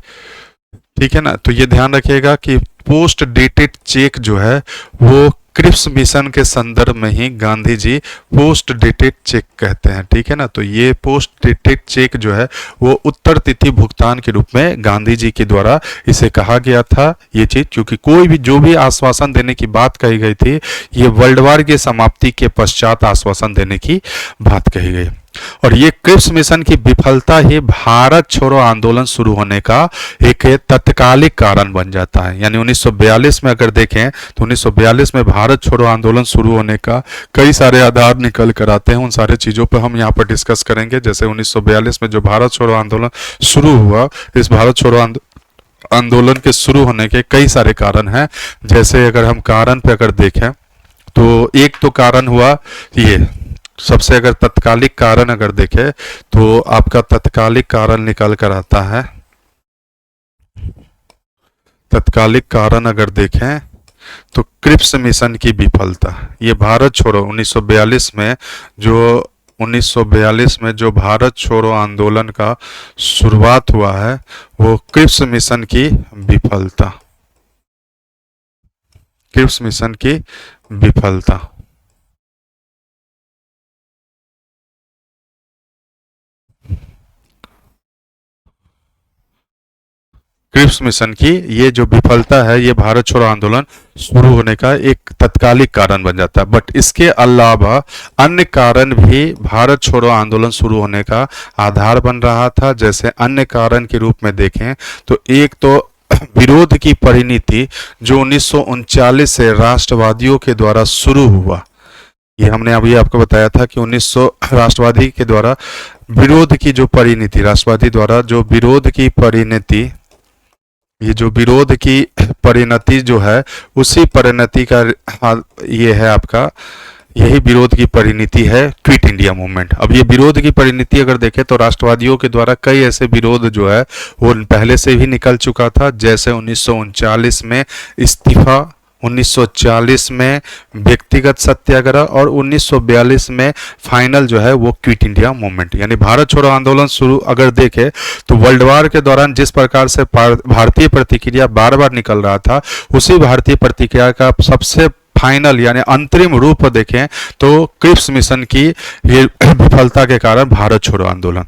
ठीक है ना। तो ये ध्यान रखिएगा कि पोस्ट डेटेड चेक जो है वो क्रिप्स मिशन के संदर्भ में ही Gandhi ji post dated cheque कहते हैं, ठीक है ना। तो ये पोस्ट डेटेड चेक जो है वो उत्तर तिथि भुगतान के रूप में गांधी जी के द्वारा इसे कहा गया था ये चीज, क्योंकि कोई भी जो भी आश्वासन देने की बात कही गई थी ये वर्ल्ड वार की समाप्ति के पश्चात आश्वासन देने की बात कही गई। और ये क्रिप्स मिशन की विफलता ही भारत छोड़ो आंदोलन शुरू होने का एक तत्कालिक कारण बन जाता है। यानी 1942 में अगर देखें तो 1942 में भारत छोड़ो आंदोलन शुरू होने का कई सारे आधार निकल कर आते हैं। उन सारे चीज़ों पर हम यहाँ पर डिस्कस करेंगे। जैसे 1942 में जो भारत छोड़ो आंदोलन शुरू हुआ, इस भारत छोड़ो आंदोलन के शुरू होने के कई सारे कारण हैं। जैसे अगर हम कारण पे अगर देखें तो एक तो कारण हुआ ये, सबसे अगर तत्कालिक कारण अगर देखें तो आपका तत्कालिक कारण निकल कर आता है, तत्कालिक कारण अगर देखें तो क्रिप्स मिशन की विफलता। ये भारत छोड़ो 1942 में जो भारत छोड़ो आंदोलन का शुरुआत हुआ है वो क्रिप्स मिशन की विफलता, क्रिप्स मिशन की विफलता। क्रिप्स मिशन की ये जो विफलता है ये भारत छोड़ो आंदोलन शुरू होने का एक तत्कालिक कारण बन जाता है। बट इसके अलावा अन्य कारण भी भारत छोड़ो आंदोलन शुरू होने का आधार बन रहा था। जैसे अन्य कारण के रूप में देखें तो एक तो विरोध की परिणति जो 1939 से राष्ट्रवादियों के द्वारा शुरू हुआ। ये हमने अभी आपको बताया था कि 1900 राष्ट्रवादी के द्वारा विरोध की जो परिणति, राष्ट्रवादी द्वारा जो विरोध की परिणति, ये जो विरोध की परिणति जो है उसी परिणति का ये है आपका, यही विरोध की परिणति है क्विट इंडिया मूवमेंट। अब ये विरोध की परिणति अगर देखें तो राष्ट्रवादियों के द्वारा कई ऐसे विरोध जो है वो पहले से भी निकल चुका था। जैसे 1939 में इस्तीफा, 1940 में व्यक्तिगत सत्याग्रह और 1942 में फाइनल जो है वो क्विट इंडिया मूवमेंट। यानी भारत छोड़ो आंदोलन शुरू अगर देखें तो वर्ल्ड वार के दौरान जिस प्रकार से भारतीय प्रतिक्रिया बार बार निकल रहा था उसी भारतीय प्रतिक्रिया का सबसे फाइनल यानी अंतरिम रूप देखें तो क्रिप्स मिशन की ये विफलता के कारण भारत छोड़ो आंदोलन,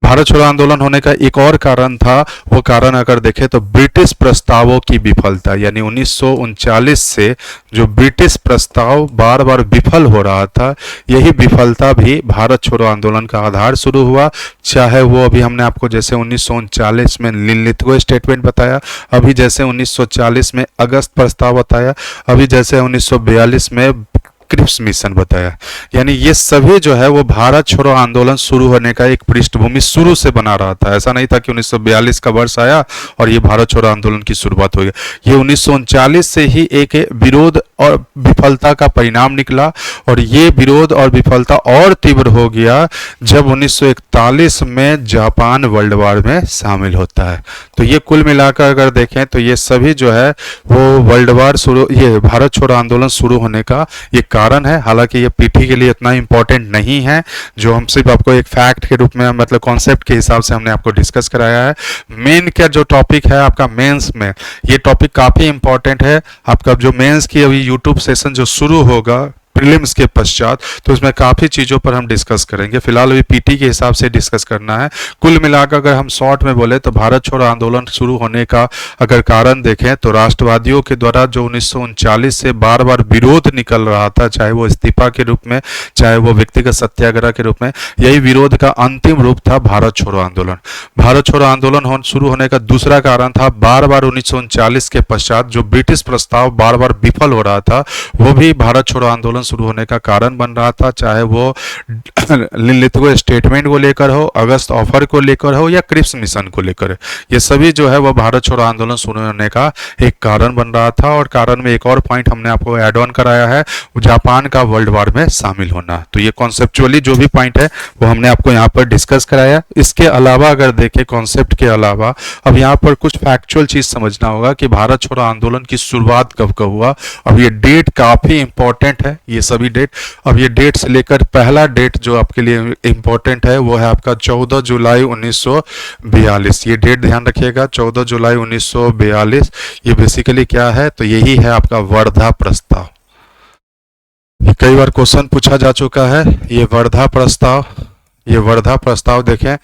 भारत छोड़ो आंदोलन होने का एक और कारण था, वो कारण अगर देखें तो ब्रिटिश प्रस्तावों की विफलता। यानी 1939 से जो ब्रिटिश प्रस्ताव बार बार विफल हो रहा था, यही विफलता भी भारत छोड़ो आंदोलन का आधार शुरू हुआ। चाहे वो अभी हमने आपको जैसे 1939 में लिनलिथगो स्टेटमेंट बताया, अभी जैसे 1940 में अगस्त प्रस्ताव बताया, अभी जैसे 1942 में क्रिप्स मिशन बताया। यानी ये सभी जो है वो भारत छोड़ो आंदोलन शुरू होने का एक पृष्ठभूमि शुरू से बना रहा था। ऐसा नहीं था कि 1942 का वर्ष आया और ये भारत छोड़ो आंदोलन की शुरुआत हो गई। ये 1939 से ही एक विरोध और विफलता का परिणाम निकला और ये विरोध और विफलता और तीव्र हो गया जब 1941 में जापान वर्ल्ड वार में शामिल होता है। तो ये कुल मिलाकर अगर देखें तो ये सभी जो है वो वर्ल्ड वार शुरू, ये भारत छोड़ो आंदोलन शुरू होने का ये कारण है। हालांकि ये पीटी के लिए इतना इंपॉर्टेंट नहीं है, जो हम सिर्फ आपको एक फैक्ट के रूप में मतलब कॉन्सेप्ट के हिसाब से हमने आपको डिस्कस कराया है। मेन का जो टॉपिक है आपका मेंस में, ये टॉपिक काफी इंपॉर्टेंट है। आपका जो मेंस की अभी यूट्यूब सेशन जो शुरू होगा प्रीलिम्स के पश्चात, तो इसमें काफ़ी चीज़ों पर हम डिस्कस करेंगे। फिलहाल अभी पीटी के हिसाब से डिस्कस करना है। कुल मिलाकर अगर हम शॉर्ट में बोले तो भारत छोड़ो आंदोलन शुरू होने का अगर कारण देखें तो राष्ट्रवादियों के द्वारा जो 1939 से बार बार विरोध निकल रहा था, चाहे वो इस्तीफा के रूप में, चाहे वो व्यक्तिगत सत्याग्रह के रूप में, यही विरोध का अंतिम रूप था भारत छोड़ो आंदोलन। भारत छोड़ो आंदोलन शुरू होने का दूसरा कारण था बार बार 1939 के पश्चात जो ब्रिटिश प्रस्ताव बार बार विफल हो रहा था, वो भी भारत छोड़ो आंदोलन शुरू होने का कारण बन रहा था। चाहे वो लिनलिथगो स्टेटमेंट को लेकर हो, अगस्त ऑफर को लेकर हो या क्रिप्स मिशन को लेकर, ये सभी जो है वो भारत छोड़ो आंदोलन शुरू होने का एक कारण बन रहा था। और कारण में एक और पॉइंट हमने आपको ऐड ऑन कराया है, जापान का वर्ल्ड वार में शामिल होना। तो ये कॉन्सेप्चुअली जो भी पॉइंट है वो हमने आपको यहाँ पर डिस्कस कराया। इसके अलावा अगर देखें कॉन्सेप्ट के अलावा अब यहाँ पर कुछ फैक्चुअल चीज समझना होगा कि भारत छोड़ो आंदोलन की शुरुआत कब कब हुआ। अब ये डेट काफी इंपॉर्टेंट है, ये सभी डेट। अब ये डेट से लेकर पहला डेट जो आपके लिए इम्पोर्टेंट है वो है आपका 14 जुलाई 1942। ये डेट ध्यान रखिएगा, 14 जुलाई 1942। ये बेसिकली क्या है, तो यही है आपका वर्धा प्रस्ताव। ये कई बार क्वेश्चन पूछा जा चुका है। ये वर्धा प्रस्ताव, ये वर्धा प्रस्ताव देखें।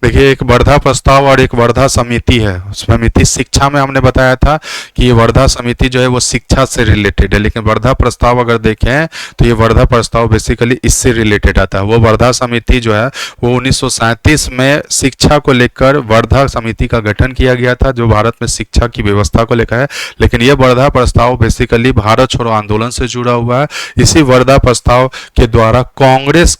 देखिए, एक वर्धा प्रस्ताव और एक वर्धा समिति है। समिति शिक्षा में हमने बताया था कि ये वर्धा समिति जो है वो शिक्षा से रिलेटेड है, लेकिन वर्धा प्रस्ताव अगर देखें तो ये वर्धा प्रस्ताव बेसिकली इससे रिलेटेड आता है। वो वर्धा समिति जो है वो 1937 में शिक्षा को लेकर वर्धा समिति का गठन किया गया था, जो भारत में शिक्षा की व्यवस्था को लेकर है। लेकिन ये वर्धा प्रस्ताव बेसिकली भारत छोड़ो आंदोलन से जुड़ा हुआ है। इसी वर्धा प्रस्ताव के द्वारा कांग्रेस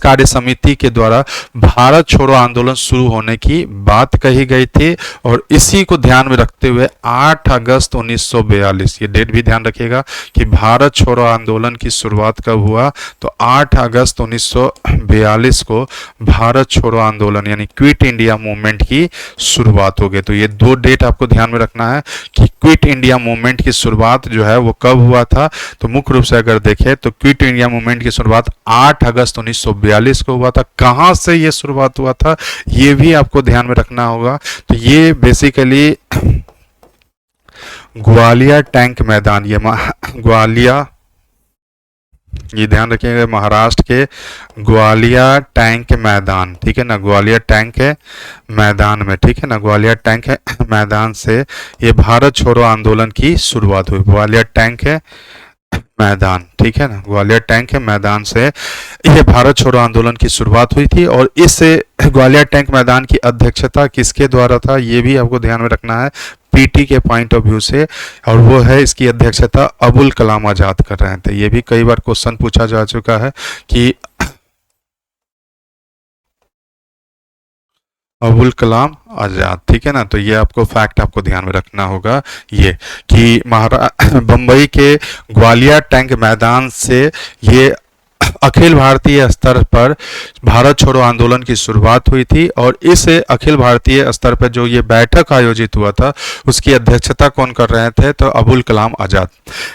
कार्य समिति के द्वारा भारत छोड़ो आंदोलन शुरू होने की बात कही गई थी, और इसी को ध्यान में रखते हुए 8 अगस्त 1942, ये डेट भी ध्यान रखिएगा कि भारत छोड़ो आंदोलन की शुरुआत कब हुआ, तो 8 अगस्त 1942 को भारत छोड़ो आंदोलन यानी क्विट इंडिया मूवमेंट की शुरुआत हो गई। तो ये दो डेट आपको ध्यान में रखना है कि क्विट इंडिया मूवमेंट की शुरुआत जो है वो कब हुआ था। तो मुख्य रूप से अगर देखें तो क्विट इंडिया मूवमेंट की शुरुआत 8 अगस्त 1942 को हुआ था। कहां से ये शुरुआत हुआ था ये भी आपको ध्यान में रखना होगा। तो ये बेसिकली ग्वालियर टैंक मैदान, ये ग्वालियर, ये ध्यान रखिएगा, महाराष्ट्र के ग्वालियर टैंक मैदान, ठीक है ना, ग्वालियर टैंक है मैदान में, ठीक है ना, ग्वालियर टैंक है मैदान से ये भारत छोड़ो आंदोलन की शुरुआत हुई। ग्वालियर टैंक है मैदान, ठीक है ना, ग्वालियर टैंक है मैदान से ये भारत छोड़ो आंदोलन की शुरुआत हुई थी। और इस ग्वालियर टैंक मैदान की अध्यक्षता किसके द्वारा था ये भी आपको ध्यान में रखना है, पीटी के पॉइंट ऑफ व्यू से, और वो है इसकी अध्यक्षता अबुल कलाम आजाद कर रहे थे। ये भी कई बार क्वेश्चन पूछा जा चुका है कि अबुल कलाम आजाद, ठीक है ना। तो ये आपको फैक्ट आपको ध्यान में रखना होगा ये कि बम्बई के ग्वालियर टैंक मैदान से ये अखिल भारतीय स्तर पर भारत छोड़ो आंदोलन की शुरुआत हुई थी। और इस अखिल भारतीय स्तर पर जो ये बैठक आयोजित हुआ था उसकी अध्यक्षता कौन कर रहे थे, तो अबुल कलाम आजाद।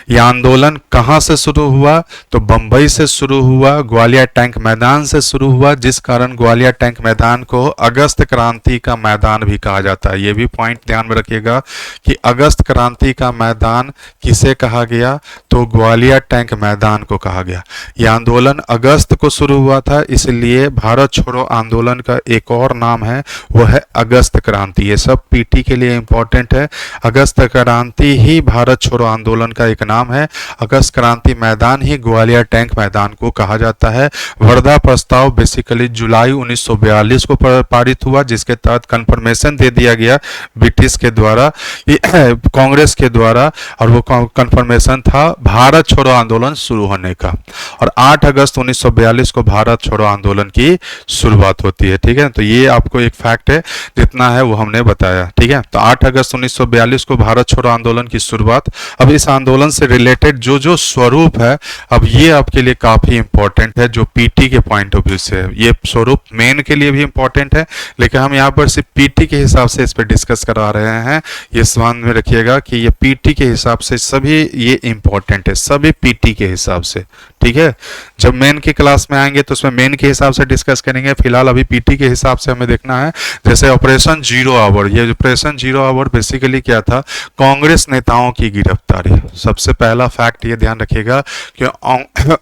ये आंदोलन कहाँ से शुरू हुआ, तो बंबई से शुरू हुआ, ग्वालियर टैंक मैदान से शुरू हुआ, जिस कारण ग्वालियर टैंक मैदान को अगस्त क्रांति का मैदान भी कहा जाता है। ये भी पॉइंट ध्यान में रखिएगा कि अगस्त क्रांति का मैदान किसे कहा गया, तो ग्वालियर टैंक मैदान को कहा गया। यह आंदोलन अगस्त को शुरू हुआ था, इसलिए भारत छोड़ो आंदोलन का एक और नाम है वो है अगस्त क्रांति। ये सब पीटी के लिए इंपॉर्टेंट है। अगस्त क्रांति ही भारत छोड़ो आंदोलन का एक नाम है। अगस्त क्रांति मैदान ही ग्वालियर टैंक मैदान को कहा जाता है। वर्धा प्रस्ताव बेसिकली जुलाई 1942 को पारित हुआ, जिसके तहत कन्फर्मेशन दे दिया गया ब्रिटिश के द्वारा, कांग्रेस के द्वारा, और वो कन्फर्मेशन था भारत छोड़ो आंदोलन शुरू होने का। और 8 अगस्त 1942 को भारत छोड़ो आंदोलन की शुरुआत होती है, ठीक है। तो ये आपको एक फैक्ट है, जितना है वो हमने बताया, ठीक है। तो 8 अगस्त 1942 को भारत छोड़ो आंदोलन की शुरुआत। अब इस आंदोलन से रिलेटेड जो जो स्वरूप है, अब ये आपके लिए काफी इंपॉर्टेंट है, जो पीटी के पॉइंट ऑफ व्यू से है। ये स्वरूप मेन के लिए भी इंपॉर्टेंट है, लेकिन हम यहाँ पर सिर्फ पीटी के हिसाब से इस पर डिस्कस करा रहे हैं। ये ध्यान में रखिएगा कि ये पीटी के हिसाब से सभी ये इंपॉर्टेंट है, सभी पीटी के हिसाब से, ठीक है। जब मेन की क्लास में आएंगे तो उसमें मेन के हिसाब से डिस्कस करेंगे। फिलहाल अभी पीटी के हिसाब से हमें देखना है। जैसे ऑपरेशन जीरो आवर, ये ऑपरेशन जीरो आवर बेसिकली क्या था, कांग्रेस नेताओं की गिरफ्तारी। सबसे पहला फैक्ट ये ध्यान रखिएगा कि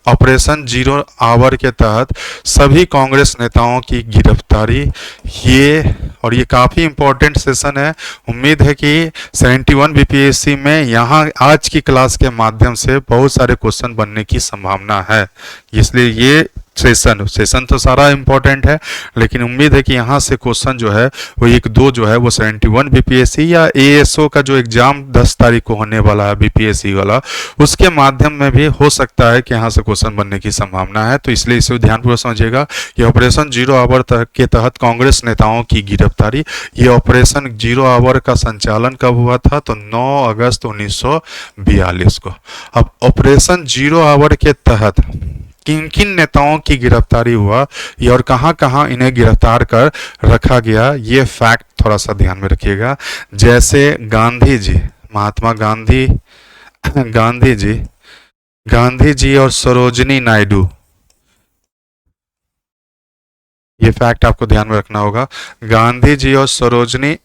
ऑपरेशन जीरो आवर के तहत सभी कांग्रेस नेताओं की गिरफ्तारी, ये काफी इंपॉर्टेंट सेशन है। उम्मीद है कि 71 बीपीएससी में यहाँ आज की क्लास के माध्यम से बहुत सारे क्वेश्चन बनने की संभावना है, इसलिए ये सेशन तो सारा इंपॉर्टेंट है, लेकिन उम्मीद है कि यहाँ से क्वेश्चन जो है वो एक दो जो है वो 71 बीपीएससी या एएसओ का जो एग्जाम 10 तारीख को होने वाला है बीपीएससी वाला, उसके माध्यम में भी हो सकता है कि यहाँ से क्वेश्चन बनने की संभावना है। तो इसलिए इसे ध्यानपूर्वक समझिएगा कि ऑपरेशन जीरो आवर के तहत कांग्रेस नेताओं की गिरफ्तारी। ये ऑपरेशन जीरो आवर का संचालन कब हुआ था, तो 9 अगस्त 1942 को। अब ऑपरेशन जीरो आवर के तहत किन किन नेताओं की गिरफ्तारी हुआ ये और कहां कहां इन्हें गिरफ्तार कर रखा गया, ये फैक्ट थोड़ा सा ध्यान में रखिएगा। जैसे गांधी जी, महात्मा गांधी जी गांधी जी और सरोजनी नायडू, ये फैक्ट आपको ध्यान में रखना होगा। गांधी जी और सरोजनी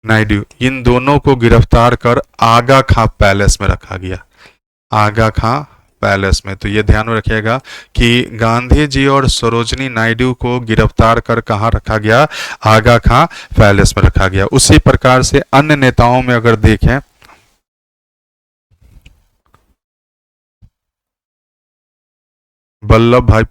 नायडू, इन दोनों को गिरफ्तार कर आगा खां पैलेस में रखा गया। आगा खां पैलेस में, तो ये ध्यान में रखिएगा कि गांधी जी और सरोजनी नायडू को गिरफ्तार कर कहाँ रखा गया, आगा खां पैलेस में रखा गया। उसी प्रकार से अन्य नेताओं में अगर देखें, वल्लभ भाई,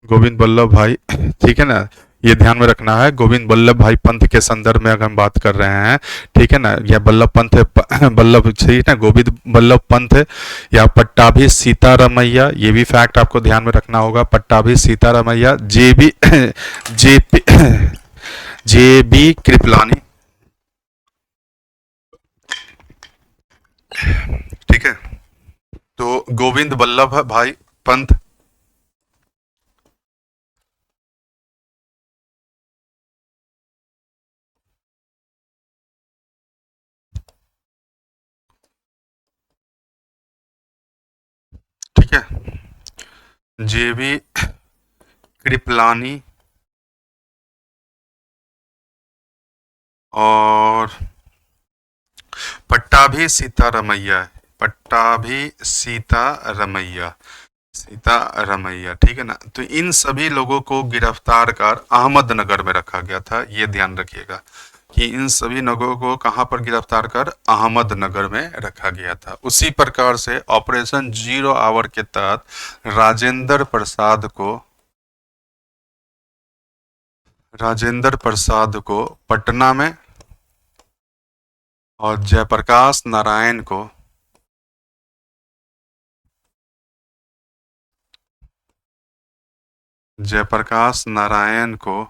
गोविंद वल्लभ भाई, ठीक है ना, ये ध्यान में रखना है। गोविंद वल्लभ भाई पंत के संदर्भ में अगर हम बात कर रहे हैं, ठीक है ना, या वल्लभ पंत वल्लभ, ठीक है, गोविंद वल्लभ पंत या पट्टाभी सीतारामैया, ये भी फैक्ट आपको ध्यान में रखना होगा। पट्टाभी सीतारामैया, जेपी जेबी कृपलानी, ठीक है। तो गोविंद वल्लभ भाई पंत, ठीक है, जेबी कृपलानी और पट्टाभी सीतारमैया, पट्टाभी सीतारमैया, सीतारमैया, ठीक है ना। तो इन सभी लोगों को गिरफ्तार कर अहमदनगर में रखा गया था। ये ध्यान रखिएगा कि इन सभी लोगों को कहां पर गिरफ्तार कर, अहमदनगर में रखा गया था। उसी प्रकार से ऑपरेशन जीरो आवर के तहत राजेंद्र प्रसाद को पटना में और जयप्रकाश नारायण को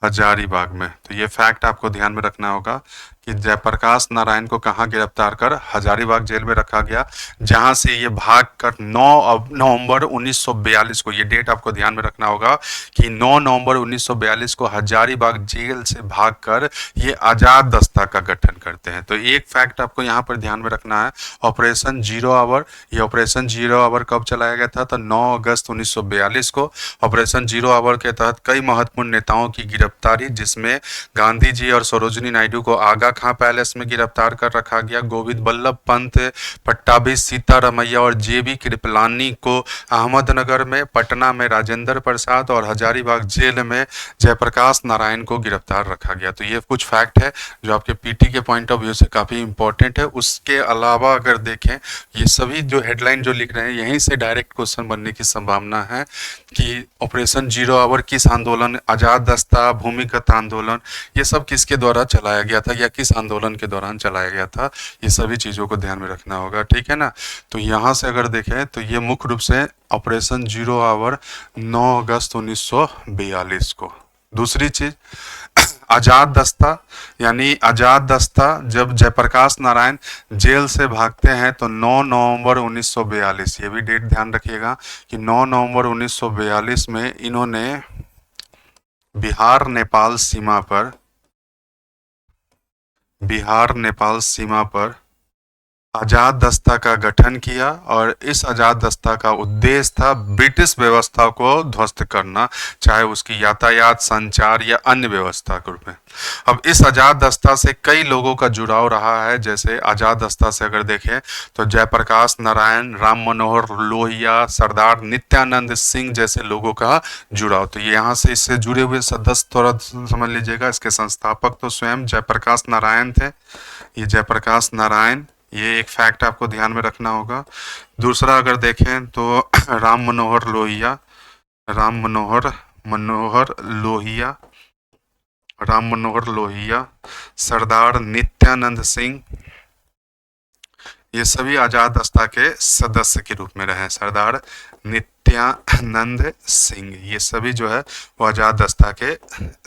हजारीबाग में। तो ये फैक्ट आपको ध्यान में रखना होगा कि जयप्रकाश नारायण को कहाँ गिरफ्तार कर, हजारीबाग जेल में रखा गया, जहां से ये भाग कर 9 नवंबर 1942 को, ये डेट आपको ध्यान में रखना होगा कि 9 नवंबर 1942 को हजारीबाग जेल से भागकर ये आजाद दस्ता का गठन करते हैं। तो एक फैक्ट आपको यहाँ पर ध्यान में रखना है, ऑपरेशन जीरो आवर, ये ऑपरेशन जीरो आवर कब चलाया गया था, तो 9 अगस्त 1942 को। ऑपरेशन जीरो आवर के तहत कई महत्वपूर्ण नेताओं की गिरफ्तारी, जिसमें गांधी जी और सरोजनी नायडू को आगा खां पैलेस में गिरफ्तार कर रखा गया, गोविंद वल्लभ पंत, पट्टाभी सीतारमैया और जेबी कृपलानी को अहमदनगर में, पटना में राजेंद्र प्रसाद और हजारीबाग जेल में जयप्रकाश नारायण को गिरफ्तार रखा गया। तो ये कुछ फैक्ट है जो आपके पीटी के पॉइंट ऑफ व्यू से काफ़ी इंपॉर्टेंट है। उसके अलावा अगर देखें, ये सभी जो हेडलाइन जो लिख रहे हैं, यहीं से डायरेक्ट क्वेश्चन बनने की संभावना है कि ऑपरेशन जीरो आवर किस आंदोलन, आजाद दस्ता, भूमिगत आंदोलन, ये सब किसके द्वारा चलाया गया था या किस आंदोलन के दौरान चलाया गया था, ये सभी चीज़ों को ध्यान में रखना होगा, ठीक है ना। तो यहाँ से अगर देखें तो ये मुख्य रूप से ऑपरेशन जीरो आवर 9 अगस्त 1942 को। दूसरी चीज, आजाद दस्ता, यानी आजाद दस्ता जब जयप्रकाश नारायण जेल से भागते हैं तो 9 नवंबर 1942, ये भी डेट ध्यान रखिएगा कि 9 नवंबर 1942 में इन्होंने बिहार नेपाल सीमा पर आजाद दस्ता का गठन किया और इस आजाद दस्ता का उद्देश्य था ब्रिटिश व्यवस्था को ध्वस्त करना, चाहे उसकी यातायात, संचार या अन्य व्यवस्था के रूप में। अब इस आजाद दस्ता से कई लोगों का जुड़ाव रहा है, जैसे आजाद दस्ता से अगर देखें तो जयप्रकाश नारायण, राम मनोहर लोहिया, सरदार नित्यानंद सिंह जैसे लोगों का जुड़ाव। तो ये यहाँ से इससे जुड़े हुए सदस्य थोड़ा समझ लीजिएगा। इसके संस्थापक तो स्वयं जयप्रकाश नारायण थे, ये जयप्रकाश नारायण, ये एक फैक्ट आपको ध्यान में रखना होगा। दूसरा अगर देखें तो राम मनोहर लोहिया, सरदार नित्यानंद सिंह, ये सभी आजाद दस्ता के सदस्य के रूप में रहे। सरदार नित्यानंद सिंह, ये सभी जो है वो आज़ाद दस्ता के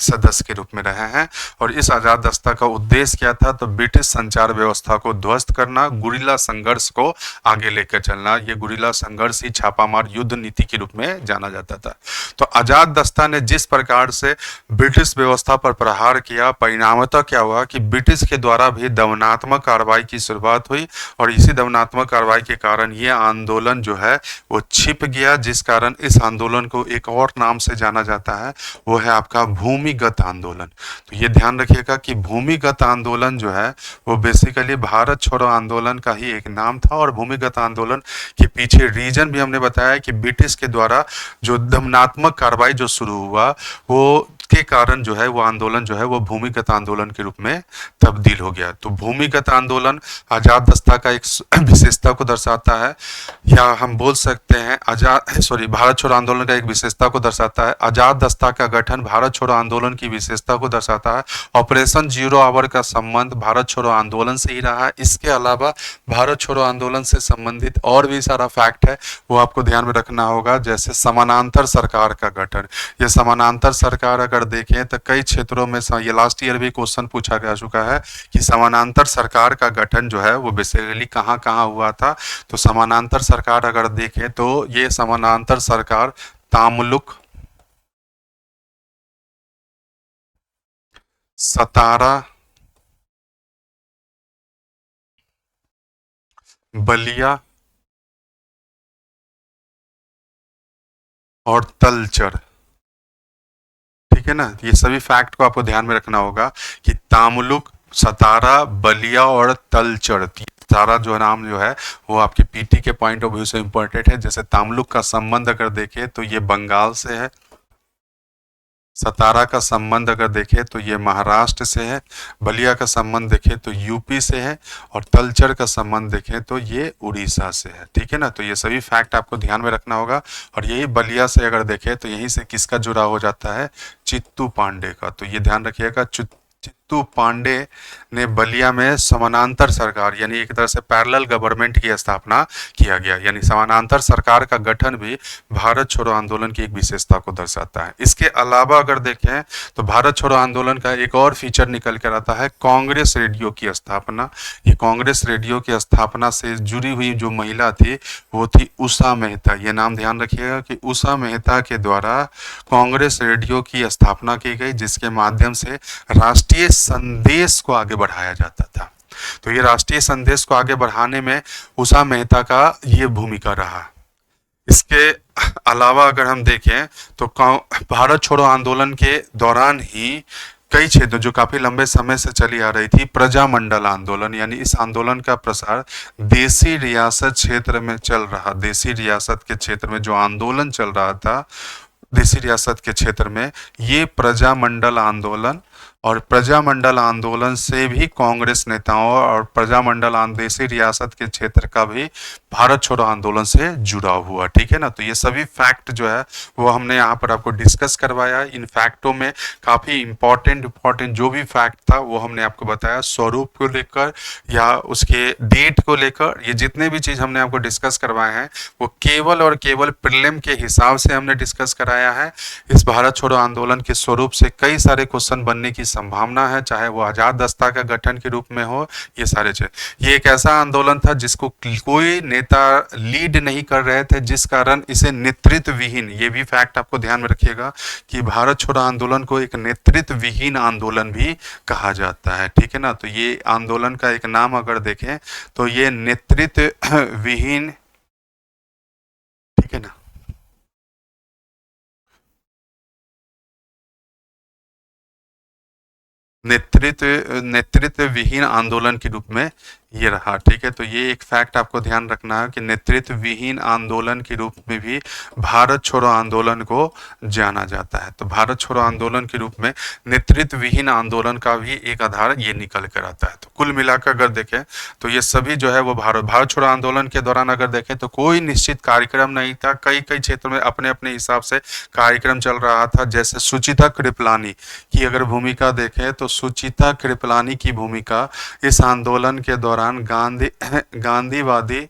सदस्य के रूप में रहे हैं। और इस आज़ाद दस्ता का उद्देश्य क्या था, तो ब्रिटिश संचार व्यवस्था को ध्वस्त करना, गुरिल्ला संघर्ष को आगे लेकर चलना। ये गुरिल्ला संघर्ष ही छापामार युद्ध नीति के रूप में जाना जाता था। तो आज़ाद दस्ता ने जिस प्रकार से ब्रिटिश व्यवस्था पर प्रहार किया, परिणामतः क्या हुआ कि ब्रिटिश के द्वारा भी दमनात्मक कार्रवाई की शुरुआत हुई, और इसी दमनात्मक कार्रवाई के कारण ये आंदोलन जो है वो छिप गया, जिस कारण इस आंदोलन को एक और नाम से जाना जाता है, वो है आपका भूमिगत आंदोलन। तो ये ध्यान रखिएगा कि भूमिगत आंदोलन जो है वो बेसिकली भारत छोड़ो आंदोलन का ही एक नाम था। और भूमिगत आंदोलन के पीछे रीजन भी हमने बताया कि ब्रिटिश के द्वारा जो दमनात्मक कार्रवाई जो शुरू हुआ, वो के कारण जो है वो आंदोलन जो है वो भूमिगत आंदोलन के रूप में तब्दील हो गया। तो भूमिगत आंदोलन आज़ाद दस्ता का एक विशेषता को दर्शाता है, या हम बोल सकते हैं भारत छोड़ो आंदोलन का एक विशेषता को दर्शाता है। आज़ाद दस्ता का गठन भारत छोड़ो आंदोलन की विशेषता को दर्शाता है। ऑपरेशन जीरो आवर का संबंध भारत छोड़ो आंदोलन से ही रहा है। इसके अलावा भारत छोड़ो आंदोलन से संबंधित और भी सारा फैक्ट है, वो आपको ध्यान में रखना होगा। जैसे समानांतर सरकार का गठन, ये समानांतर सरकार अगर देखें तो कई क्षेत्रों में, ये लास्ट ईयर भी क्वेश्चन पूछा जा चुका है कि समानांतर सरकार का गठन जो है वो बेसिकली कहाँ कहाँ हुआ था। तो समानांतर सरकार अगर देखें तो ये समानांतर सरकार तामुलुक, सतारा, बलिया और तलचर, ठीक है ना। ये सभी फैक्ट को आपको ध्यान में रखना होगा कि तामुलुक, सतारा, बलिया और तलचर, सारा जो नाम जो है वो आपके पीटी के पॉइंट ऑफ व्यू से इम्पोर्टेंट है। जैसे तामुलुक का संबंध अगर देखें तो ये बंगाल से है, सतारा का संबंध अगर देखें तो ये महाराष्ट्र से है, बलिया का संबंध देखें तो यूपी से है, और तलचर का संबंध देखें तो ये उड़ीसा से है, ठीक है ना। तो ये सभी फैक्ट आपको ध्यान में रखना होगा। और यही बलिया से अगर देखें तो यहीं से किसका जुड़ा हो जाता है, चित्तू पांडे का। तो ये ध्यान रखिएगा, चित्तू पांडे ने बलिया में समानांतर सरकार यानी एक तरह से पैरेलल गवर्नमेंट की स्थापना किया गया, यानी समानांतर सरकार का गठन भी भारत छोड़ो आंदोलन की एक विशेषता को दर्शाता है। इसके अलावा अगर देखें तो भारत छोड़ो आंदोलन का एक और फीचर निकल कर आता है, कांग्रेस रेडियो की स्थापना। ये कांग्रेस रेडियो की स्थापना से जुड़ी हुई जो महिला थी वो थी उषा मेहता। ये नाम ध्यान रखिएगा कि उषा मेहता के द्वारा कांग्रेस रेडियो की स्थापना की गई, जिसके माध्यम से राष्ट्रीय संदेश को आगे बढ़ाया जाता था। तो ये राष्ट्रीय संदेश को आगे बढ़ाने में उषा मेहता का ये भूमिका रहा। इसके अलावा अगर हम देखें तो भारत छोड़ो आंदोलन के दौरान ही कई क्षेत्र जो काफी लंबे समय से चली आ रही थी, प्रजामंडल आंदोलन, यानी इस आंदोलन का प्रसार देसी रियासत क्षेत्र में चल रहा, देसी रियासत के क्षेत्र में जो आंदोलन चल रहा था, देसी रियासत के क्षेत्र में, ये प्रजामंडल आंदोलन, और प्रजामंडल आंदोलन से भी कांग्रेस नेताओं और प्रजामंडल देसी रियासत के क्षेत्र का भी भारत छोड़ो आंदोलन से जुड़ा हुआ, ठीक है ना। तो ये सभी फैक्ट जो है वो हमने यहाँ पर आपको डिस्कस करवाया। इन फैक्टों में काफ़ी इंपॉर्टेंट जो भी फैक्ट था वो हमने आपको बताया, स्वरूप को लेकर या उसके डेट को लेकर। ये जितने भी चीज़ हमने आपको डिस्कस करवाए हैं वो केवल और केवल प्रीलिम के हिसाब से हमने डिस्कस कराया है। इस भारत छोड़ो आंदोलन के स्वरूप से कई सारे क्वेश्चन बनने की संभावना है, चाहे वो आजाद दस्ता का गठन के रूप में हो। ये सारे ये एक ऐसा आंदोलन था जिसको कोई नेता लीड नहीं कर रहे थे, जिस कारण इसे नेतृत्व विहीन, ये भी फैक्ट आपको ध्यान में रखिएगा कि भारत छोड़ो आंदोलन को एक नेतृत्व विहीन आंदोलन भी कहा जाता है, ठीक है ना। तो ये आंदोलन का एक नाम अगर देखें तो ये नेतृत्व विहीन, ठीक है ना। नेतृत्व विहीन आंदोलन के रूप में ये रहा, ठीक है। तो ये एक फैक्ट आपको ध्यान रखना है कि नेतृत्व विहीन आंदोलन के रूप में भी भारत छोड़ो आंदोलन को जाना जाता है। तो भारत छोड़ो आंदोलन के रूप में नेतृत्व विहीन आंदोलन का भी एक आधार ये निकल कर आता है। तो कुल मिलाकर अगर देखें तो ये सभी जो है वो भारत छोड़ो आंदोलन के दौरान अगर देखें तो कोई निश्चित कार्यक्रम नहीं था, कई क्षेत्रों में अपने अपने हिसाब से कार्यक्रम चल रहा था। जैसे सुचिता कृपलानी की अगर भूमिका देखें तो सुचिता कृपलानी की भूमिका इस आंदोलन के दौरान गांधीवादी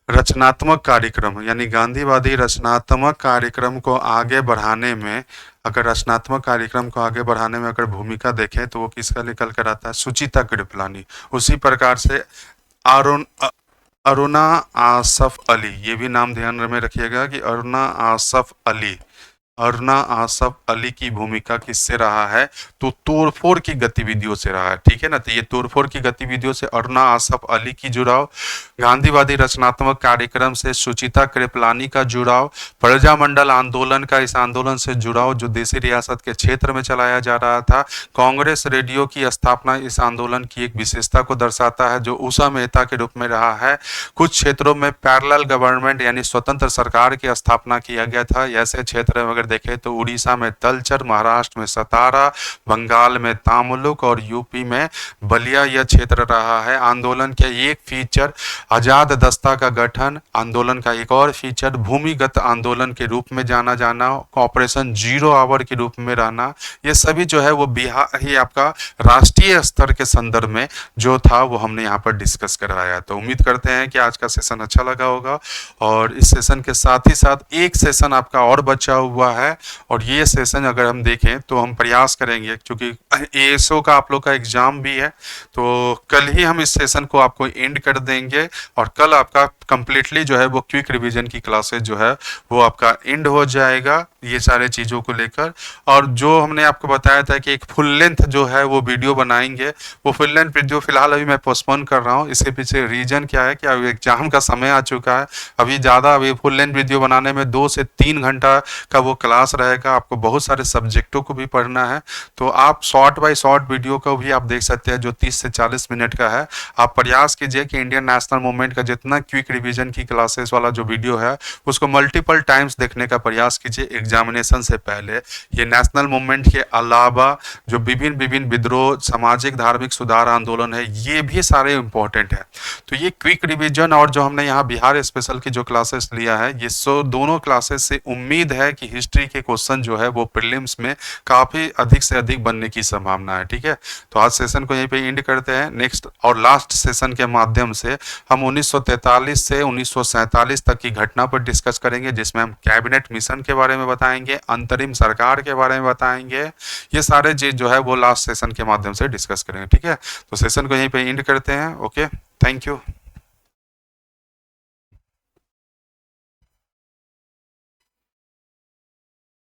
रचनात्मक कार्यक्रम यानी गांधीवादी रचनात्मक कार्यक्रम को आगे बढ़ाने में, अगर रचनात्मक कार्यक्रम को आगे बढ़ाने में अगर भूमिका देखें तो वो किसका निकल कर आता है? सुचिता कृपलानी। उसी प्रकार से अरुण अरुणा आसफ अली, ये भी नाम ध्यान में रखिएगा कि अरुणा आसफ अली, अरुणा आसफ अली की भूमिका किससे रहा है? तो तोड़फोड़ की गतिविधियों से रहा है, ठीक है ना। तो ये तोड़फोड़ की गतिविधियों से अरुणा आसफ अली की जुड़ाव, गांधीवादी रचनात्मक कार्यक्रम से सुचिता कृपलानी का जुड़ाव, प्रजामंडल आंदोलन का इस आंदोलन से जुड़ाव जो देसी रियासत के क्षेत्र में चलाया जा रहा था, कांग्रेस रेडियो की स्थापना इस आंदोलन की एक विशेषता को दर्शाता है जो उषा मेहता के रूप में रहा है। कुछ क्षेत्रों में पैरेलल गवर्नमेंट यानी स्वतंत्र सरकार की स्थापना किया गया था। ऐसे क्षेत्र में अगर देखें तो उड़ीसा में तलचर, महाराष्ट्र में सतारा, बंगाल में तामुलुक और यूपी में बलिया यह क्षेत्र रहा है। आंदोलन के एक फीचर आजाद दस्ता का गठन, आंदोलन का एक और फीचर भूमिगत आंदोलन के रूप में जाना, ऑपरेशन जीरो आवर के रूप में रहना, ये सभी जो है वो बिहार ही आपका राष्ट्रीय स्तर के संदर्भ में जो था वो हमने यहाँ पर डिस्कस करवाया। तो उम्मीद करते हैं कि आज का सेशन अच्छा लगा होगा, और इस सेशन के साथ ही साथ एक सेशन आपका और बचा हुआ है, और ये सेशन अगर हम देखें तो हम प्रयास करेंगे, क्योंकि एएसओ का आप लोग का एग्जाम भी है, तो कल ही हम इस सेशन को आपको एंड कर देंगे, और कल आपका कंप्लीटली जो है वो क्विक रिवीजन की क्लासेज जो है वो आपका एंड हो जाएगा ये सारे चीज़ों को लेकर। और जो हमने आपको बताया था कि एक फुल लेंथ जो है वो वीडियो बनाएंगे, वो फुल लेंथ वीडियो फिलहाल अभी मैं पोस्टपोन कर रहा हूँ। इसके पीछे रीजन क्या है कि अभी एग्जाम का समय आ चुका है, अभी फुल लेंथ वीडियो बनाने में 2 से 3 घंटा का वो क्लास रहेगा, आपको बहुत सारे सब्जेक्टों को भी पढ़ना है। तो आप शॉर्ट बाय शॉर्ट वीडियो को भी आप देख सकते हैं जो 30 से 40 मिनट का है। आप प्रयास कीजिए कि इंडियन नेशनल मूवमेंट का जितना क्विक रिवीजन की क्लासेस वाला जो वीडियो है उसको मल्टीपल टाइम्स देखने का प्रयास कीजिए एग्जामिनेशन से पहले। ये नेशनल मूवमेंट के अलावा जो विभिन्न विद्रोह, सामाजिक धार्मिक सुधार आंदोलन है, ये भी सारे इंपॉर्टेंट है। तो ये क्विक रिवीजन और जो हमने यहाँ बिहार स्पेशल की जो क्लासेस लिया है, ये दोनों क्लासेस से उम्मीद है कि हिस्ट्री के क्वेश्चन जो है वो प्रीलिम्स में काफ़ी अधिक से अधिक बनने की संभावना है, ठीक है। तो आज सेशन को यहीं पे एंड करते हैं। नेक्स्ट और लास्ट सेशन के माध्यम से हम 1943 से 1947 तक की घटना पर डिस्कस करेंगे, जिसमें हम कैबिनेट मिशन के बारे में बताएंगे, अंतरिम सरकार के बारे में बताएंगे। ये सारे चीज जो है वो लास्ट सेशन के माध्यम से डिस्कस करेंगे, ठीक है। तो सेशन को यहीं पे एंड करते हैं। Okay, thank you.